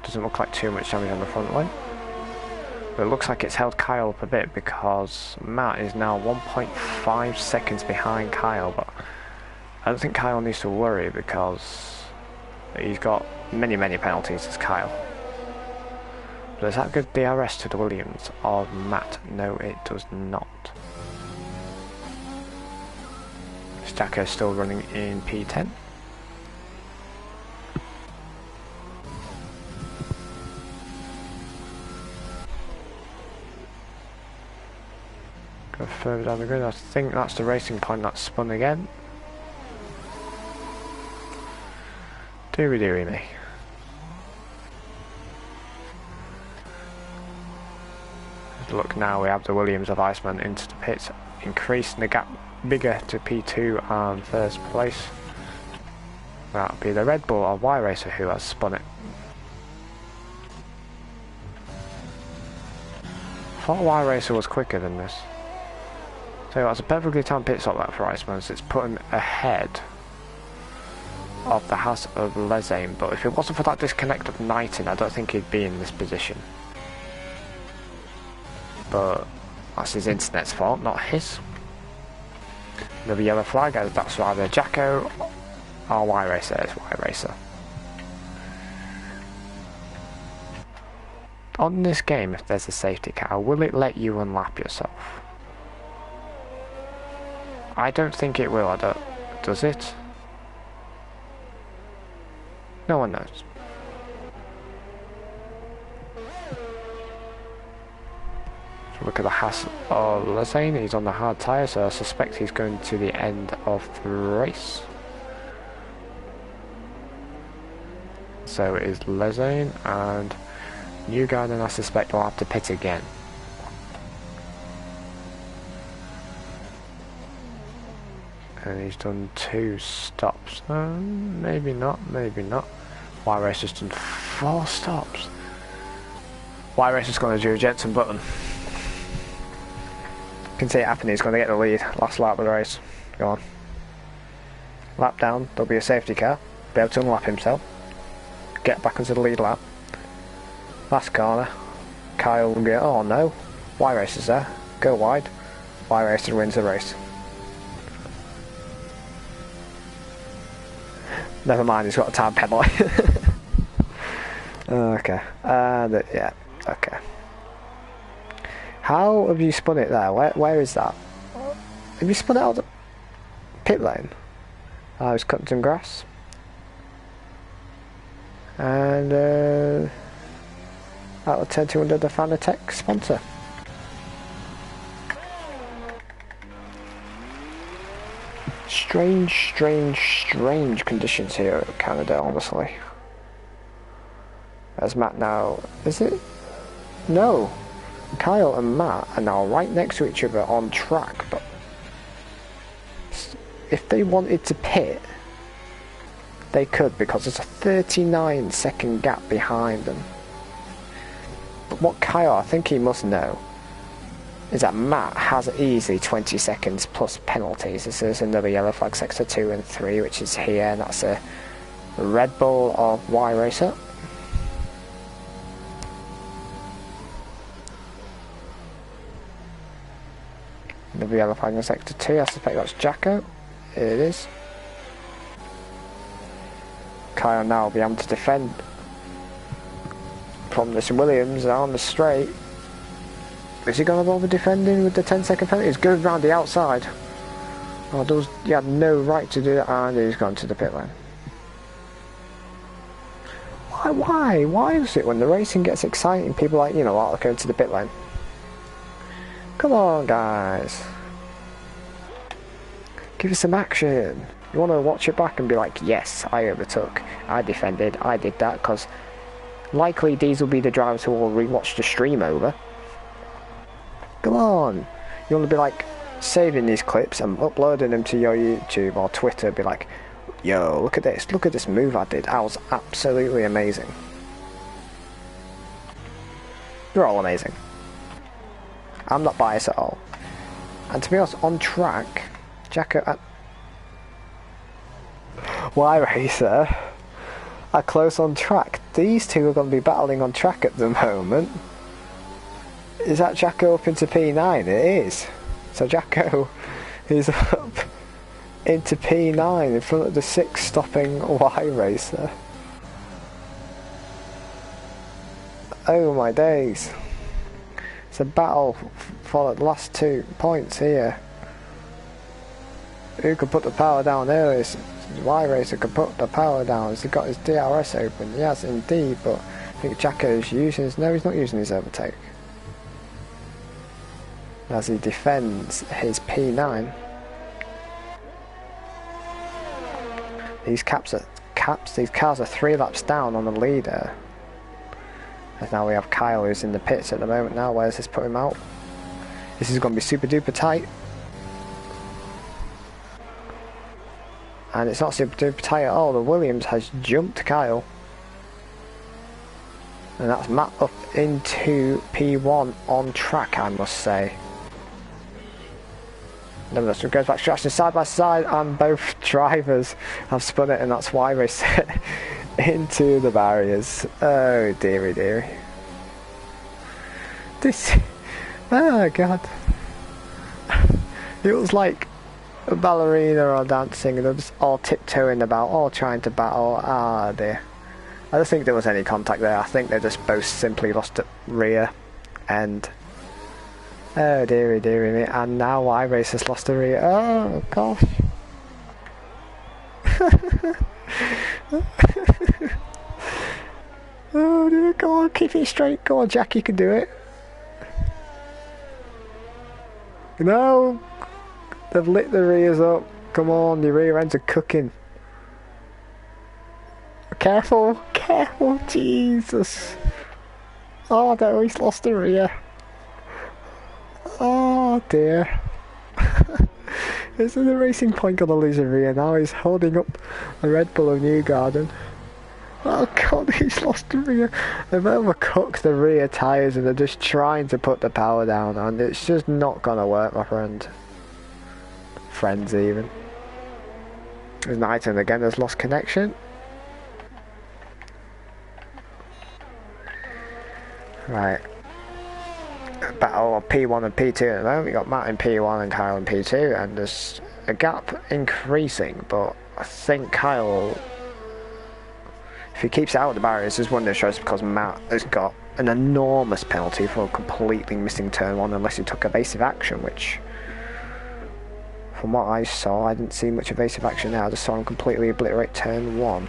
Doesn't look like too much damage on the front line. But it looks like it's held Kyle up a bit, because Matt is now 1.5 seconds behind Kyle. But I don't think Kyle needs to worry, because he's got many penalties as Kyle. But does that give DRS to the Williams or Matt? No, it does not. Stacker still running in P10. Go further down the grid. I think that's the racing point that's spun again. Dooey me. Look, now we have the Williams of Iceman into the pits, increasing the gap bigger to P2 and first place. That'll be the Red Bull or Y Racer who has spun it. I thought Y Racer was quicker than this. So it's a perfectly timed pit stop that for Iceman, so it's put him ahead of the Haas of Lezain, but if it wasn't for that disconnect of Knighton, I don't think he'd be in this position. But that's his internet's fault, not his. Another yellow flag, as that's either Jacko or Y Racer. It's Y Racer. On this game, if there's a safety car, will it let you unlap yourself? I don't think it will, does it? No one knows. So look at the Haas of Lezain, he's on the hard tyre, so I suspect he's going to the end of the race. So it is Lezain and Newgarden, I suspect, will have to pit again. And he's done 2 stops. Maybe not, maybe not. Y Racer's done 4 stops. Y Racer's going to do a Jensen Button. You can see it happening, he's going to get the lead. Last lap of the race. Go on. Lap down, there'll be a safety car. Be able to unlap himself. Get back into the lead lap. Last corner. Kyle will go, oh no. Y Racer's there. Go wide. Y Racer wins the race. Never mind, he's got a time penalty. Okay. Yeah. Okay. How have you spun it there? Where is that? Have you spun it out of the pit lane? I was cutting some grass. And that'll turn to under the Fanatec sponsor. Strange conditions here at Canada, honestly. As Matt now, is it? No. Kyle and Matt are now right next to each other on track, but if they wanted to pit, they could, because there's a 39-second gap behind them. But what Kyle, I think he must know, is that Matt has easily 20 seconds plus penalties. This is another yellow flag, sector 2 and 3, which is here, and that's a Red Bull of Y Racer. Another yellow flag in sector 2, I suspect that's Jacko. It is. Kyle now will be able to defend from this Williams down the straight. Is he going to bother defending with the 10-second penalty? He's going round the outside. Oh, he had no right to do that, and he's gone to the pit lane. Why is it when the racing gets exciting, people like, you know, are going to the pit lane? Come on, guys. Give us some action. You want to watch it back and be like, yes, I overtook, I defended, I did that, because likely these will be the drivers who will rewatch the stream over. Come on. You want to be like saving these clips and uploading them to your YouTube or Twitter, be like, yo, look at this move I did, that was absolutely amazing. You're all amazing. I'm not biased at all. And to be honest, on track, Jacko at Y Racer are close on track. These two are going to be battling on track at the moment. Is that Jacko up into P9? It is. So Jacko is up into P9 in front of the 6 stopping Y Racer. Oh my days. It's a battle for the last 2 points here. Who could put the power down earliest? Y Racer could put the power down. Has he got his DRS open? Yes, indeed, but I think Jacko's using his... No, he's not using his overtake. As he defends his P9. These these cars are 3 laps down on the leader. And now we have Kyle who's in the pits at the moment now. Where's this put him out? This is going to be super duper tight. And it's not super duper tight at all. The Williams has jumped Kyle. And that's Matt up into P1 on track, I must say. Nevertheless, it goes back to side by side, and both drivers have spun it, and that's why we sit into the barriers. Oh dearie dearie. This, oh god. It was like a ballerina or dancing, and they're just all tiptoeing about, all trying to battle. Ah dear. I don't think there was any contact there. I think they just both simply lost at rear end. Oh dearie dearie me, and now iRace has lost a rear. Oh gosh. Oh dear, go on, keep it straight. Go on, Jack, you can do it. No! They've lit the rears up. Come on, the rear ends are cooking. Careful, careful, Jesus. Oh no, he's lost the rear. Oh dear. Isn't the Racing Point gonna lose a rear now? He's holding up the Red Bull of Newgarden. Oh god, he's lost the rear. They've overcooked the rear tyres and they're just trying to put the power down, and it's just not gonna work, my friend. Friends even. There's Knighton again has lost connection. Right. Battle of P1 and P2 at the moment. We got Matt in P1 and Kyle in P2, and there's a gap increasing, but I think Kyle, if he keeps out of the barriers, there's one of the shows because Matt has got an enormous penalty for completely missing turn 1 unless he took evasive action, which from what I saw, I didn't see much evasive action there. I just saw him completely obliterate turn 1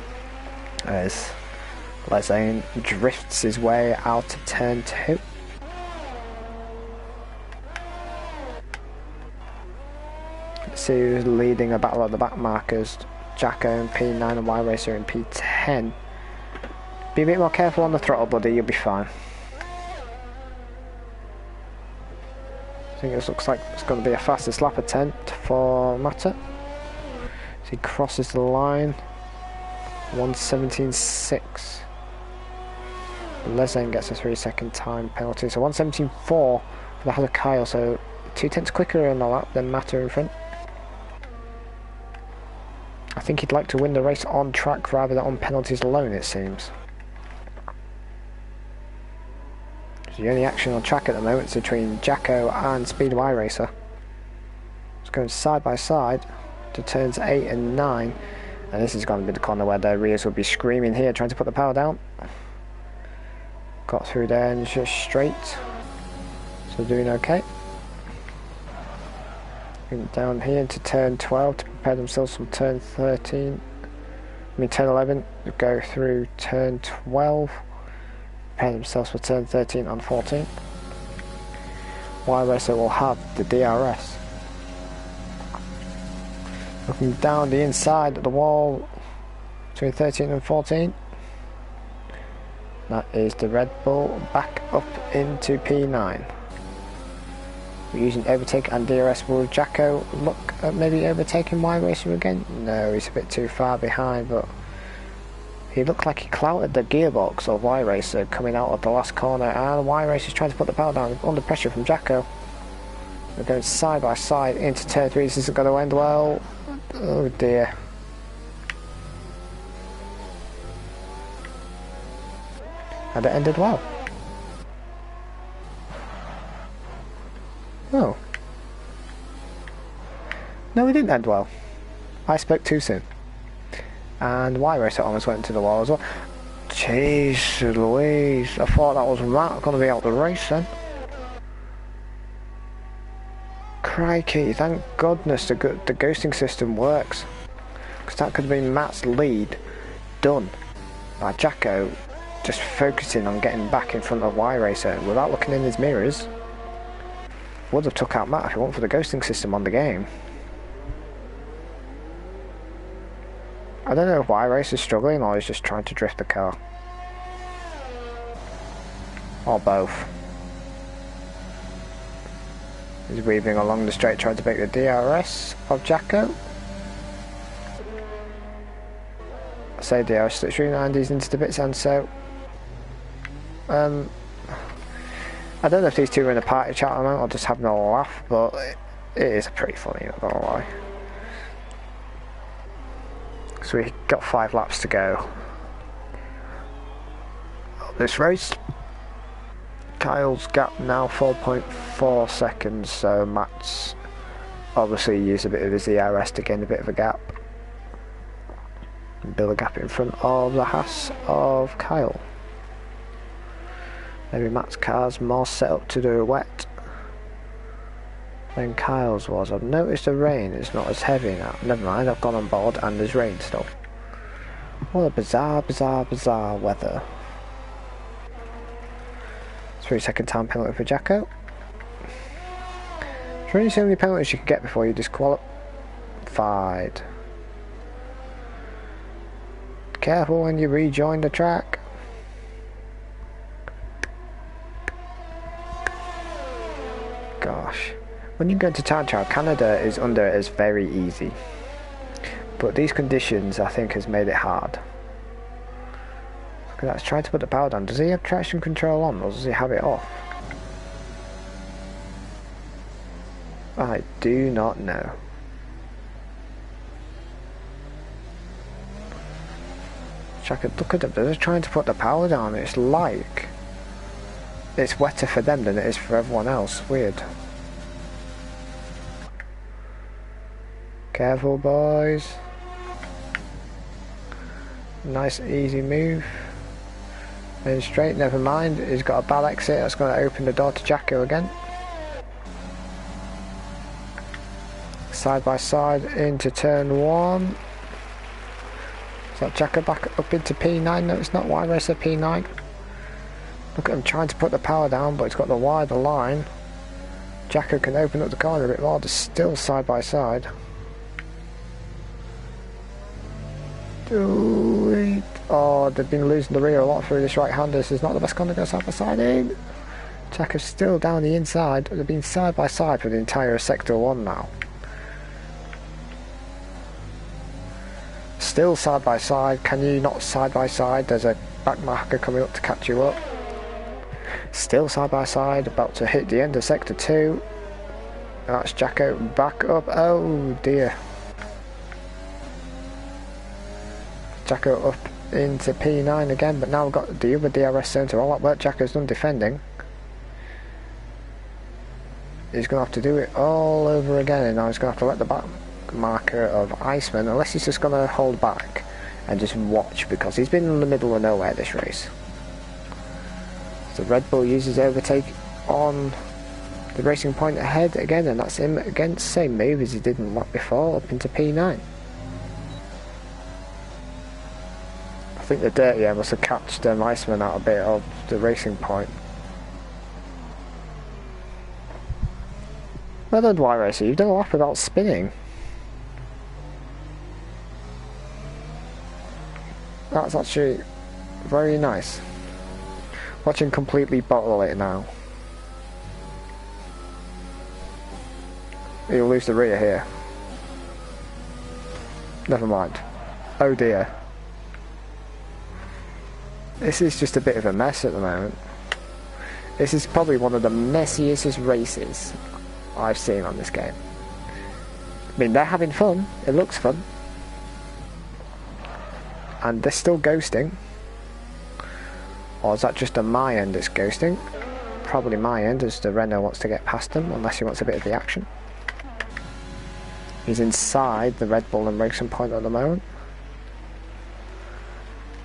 as Lezane drifts his way out of turn 2. Let's see who's leading a battle at the back markers. Jacko in P9 and Y-Racer in P10. Be a bit more careful on the throttle, buddy, you'll be fine. I think this looks like it's going to be a fastest lap attempt for Matta. As he crosses the line. 1:17.6. Lezane gets a 3-second time penalty. So 1:17.4 for the Hazard Kyle, so 2/10 quicker in the lap than Matta in front. I think he'd like to win the race on track rather than on penalties alone, it seems. The only action on track at the moment is between Jacko and Speed Y-Racer. It's going side by side to turns 8 and 9, and this is going to be the corner where the rears will be screaming here, trying to put the power down. Got through there and just straight, so doing okay. Down here into turn 12 to prepare themselves for turn 13. Turn 11 to go through turn 12. Prepare themselves for turn 13 and 14. Y-Racer will have the DRS. Looking down the inside of the wall between 13 and 14. That is the Red Bull back up into P9. We're using overtake and DRS. Will Jacko look at maybe overtaking Y-Racer again? No, he's a bit too far behind, but he looked like he clouted the gearbox of Y-Racer coming out of the last corner, and Y-Racer is trying to put the power down under pressure from Jacko. We're going side by side into turn 3. This isn't going to end well. Oh dear. And it ended well. Oh. No, it didn't end well. I spoke too soon. And Y-Racer almost went into the wall as well. Jeez Louise, I thought that was Matt going to be out the race then. Crikey, thank goodness the ghosting system works. Because that could have been Matt's lead done by Jacko just focusing on getting back in front of Y-Racer without looking in his mirrors. Would have took out Matt if it weren't for the ghosting system on the game. I don't know if Y-Racer's struggling or he's just trying to drift the car. Or both. He's weaving along the straight trying to break the DRS of Jacko. say DRS literally 90s into the bits, and so I don't know if these two are in a party chat at the moment or just having a laugh, but it is pretty funny, not gonna lie. So we got 5 laps to go this race. Kyle's gap now 4.4 seconds, so Matt's obviously used a bit of his DRS to gain a bit of a gap and build a gap in front of the Haas of Kyle. Maybe Matt's car's more set up to do wet than Kyle's was. I've noticed the rain is not as heavy now. Never mind, I've gone on board and there's rain still. What a bizarre weather. 3-second time penalty for Jacko. There's only so many penalties you can get before you're disqualified. Careful when you rejoin the track. Gosh. When you go to Time Trial, Canada is under it as very easy. But these conditions, I think, has made it hard. Look at that, he's trying to put the power down. Does he have traction control on, or does he have it off? I do not know. Look at them, they're just trying to put the power down. It's like it's wetter for them than it is for everyone else. Weird. Careful, boys. Nice easy move. In straight, never mind. He's got a bad exit. That's going to open the door to Jacko again. Side by side into turn 1. Is that Jacko back up into P9? No, it's not. Why race at P9? Look at him trying to put the power down, but he's got the wider line. Jacko can open up the corner a bit more. They're still side by side. Oh, they've been losing the rear a lot through this right-hander. This is not the best corner to go side by side in. Jacko's still down the inside. They've been side by side for the entire sector 1 now. Still side by side. Can you not side by side? There's a back marker coming up to catch you up. Still side by side, about to hit the end of sector 2. That's Jacko back up. Oh dear. Jacko up into P9 again, but now we've got the other DRS zone to all that work Jacko's done defending. He's going to have to do it all over again, and now he's going to have to let the back marker of Iceman, unless he's just going to hold back and just watch, because he's been in the middle of nowhere this race. So Red Bull uses overtake on the Racing Point ahead again, and that's him again, same move as he did in lap before, up into P9. I think the dirty air must have catched Iceman out a bit of the Racing Point. Well done, Y-Racer, you've done a lap without spinning. That's actually very nice. Watch him completely bottle it now. He'll lose the rear here. Never mind. Oh dear. This is just a bit of a mess at the moment. This is probably one of the messiest races I've seen on this game. I mean, they're having fun. It looks fun. And they're still ghosting. Or is that just on my end that's ghosting? Probably my end, as the Renault wants to get past them, unless he wants a bit of the action. He's inside the Red Bull and Racing Point at the moment.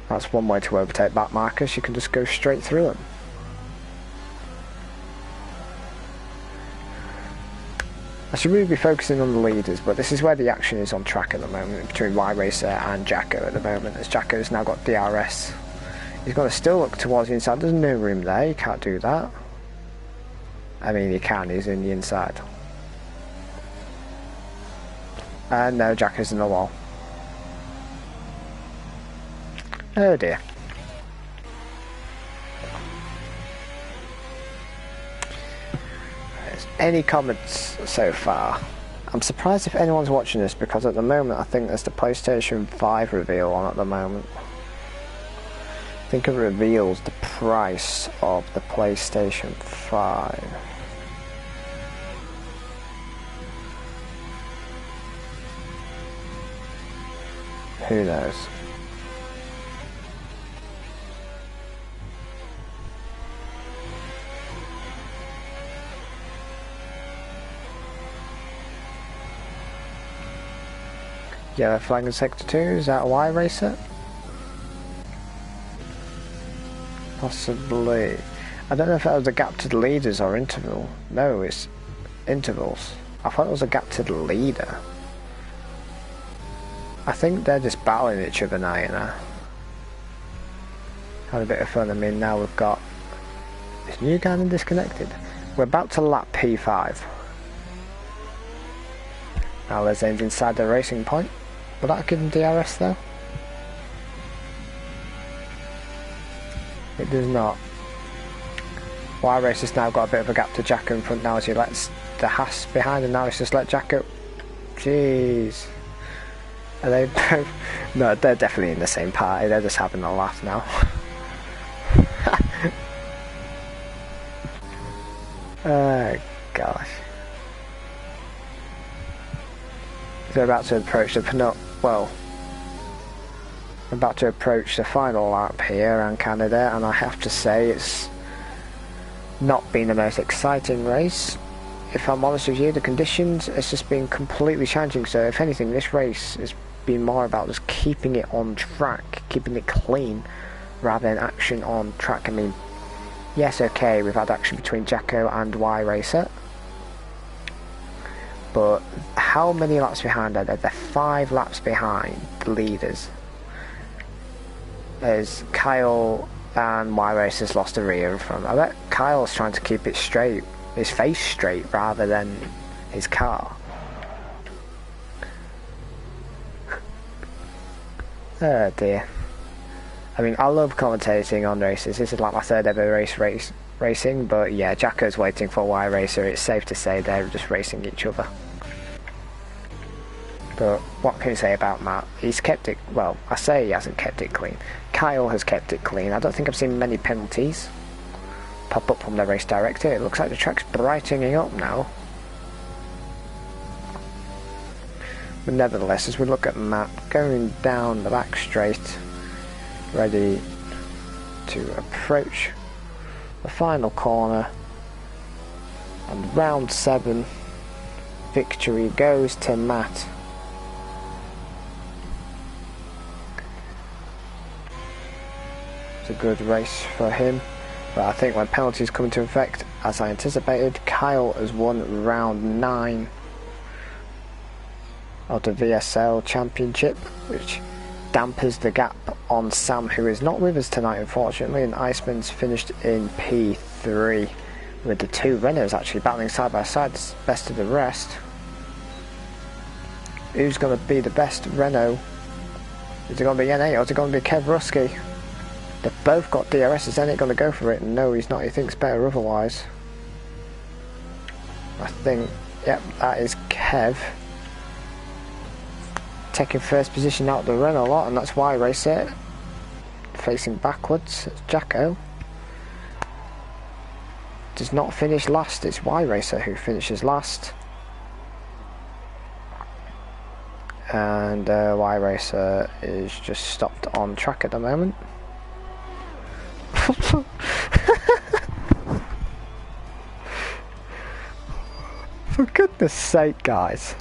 That's one way to overtake back markers, you can just go straight through them. I should really be focusing on the leaders, but this is where the action is on track at the moment, between Y-Racer and Jacko at the moment, as Jacko's now got DRS. He's got to still look towards the inside, there's no room there, you can't do that. I mean, he can, he's in the inside. And no, Jacko's in the wall. Oh dear. Any comments so far? I'm surprised if anyone's watching this, because at the moment I think there's the PlayStation 5 reveal on at the moment. I think it reveals the price of the PlayStation 5. Who knows? Yellow flag in Sector 2, is that a Y racer? Possibly. I don't know if that was a gap to the leaders or interval. No, it's intervals. I thought it was a gap to the leader. I think they're just battling each other now, you know. Had a bit of fun. I mean, now we've got... Is Newgarden disconnected? We're about to lap P5. Now there's aims inside the racing point. Will that give him DRS though? It does not. Y Racer's now got a bit of a gap to Jacko in front now as he lets the Haas behind, and now he's just let Jacko. Jeez. Are they both? No, they're definitely in the same party. They're just having a laugh now. Oh gosh. They're about to approach the about to approach the final lap here around Canada, and I have to say it's not been the most exciting race. If I'm honest with you, the conditions, it's just been completely challenging. So if anything, this race has been more about just keeping it on track, keeping it clean, rather than action on track. I mean, yes, okay, we've had action between Jacko and Y Racer, but how many laps behind are they? They're 5 laps behind the leaders. As Kyle and Y Racer's lost the rear in front. I bet Kyle's trying to keep it straight, his face straight, rather than his car. Oh dear. I mean, I love commentating on races. This is like my 3rd ever racing, but yeah, Jacko's waiting for Y Racer. It's safe to say they're just racing each other. But what can you say about Matt? He's kept it, well, I say he hasn't kept it clean. Kyle has kept it clean. I don't think I've seen many penalties pop up from the race director. It looks like the track's brightening up now. But nevertheless, as we look at Matt going down the back straight, ready to approach the final corner, and round 7 victory goes to Matt. It's a good race for him, but I think when penalties come into effect, as I anticipated, Kyle has won round 9 of the VSL Championship, which dampers the gap on Sam, who is not with us tonight unfortunately, and Iceman's finished in P3 with the 2 Renaults actually battling side by side, best of the rest. Who's going to be the best Renault? Is it going to be N8 or is it going to be Kev Rusky? They've both got DRS. Is N8 going to go for it? No, he's not. He thinks better otherwise. I think, yep, that is Kev taking first position out of the Renault lot, and that's Y Racer facing backwards. It's Jacko. Does not finish last. It's Y Racer who finishes last. And Y Racer is just stopped on track at the moment. For goodness sake, guys.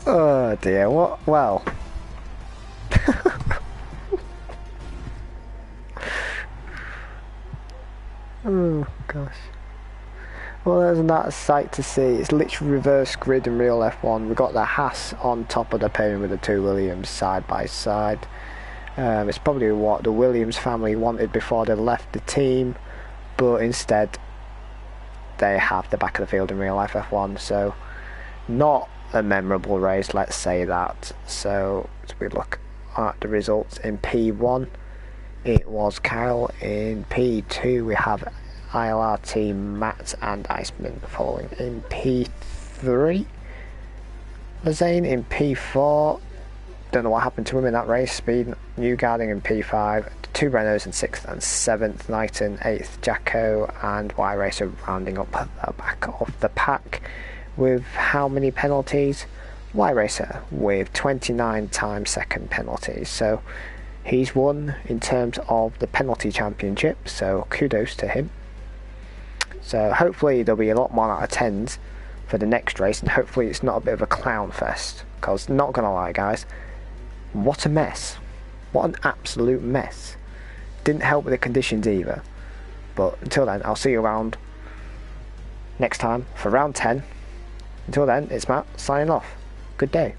Oh dear, what? Well. Oh gosh. Well, isn't that a sight to see? It's literally reverse grid in real F1. We've got the Haas on top of the podium with the 2 Williams side by side. It's probably what the Williams family wanted before they left the team, but instead they have the back of the field in real life F1, so not a memorable race, let's say that. So as we look at the results in P1, it was Kyle. In P2 we have ILR team, Matt and Iceman following in P3. Lazane in P4. Don't know what happened to him in that race. Speed, Newgarding in P5. 2 Renaults in 6th and 7th. Knighton 8th. Jacko and Y Racer rounding up the back of the pack with how many penalties? Y Racer with 29 time second penalties. So he's won in terms of the penalty championship. So kudos to him. So hopefully there'll be a lot more out of 10s for the next race, and hopefully it's not a bit of a clown fest, because not gonna lie guys, what a mess, what an absolute mess. Didn't help with the conditions either. But until then, I'll see you around next time for round 10. Until then, it's Matt signing off. Good day.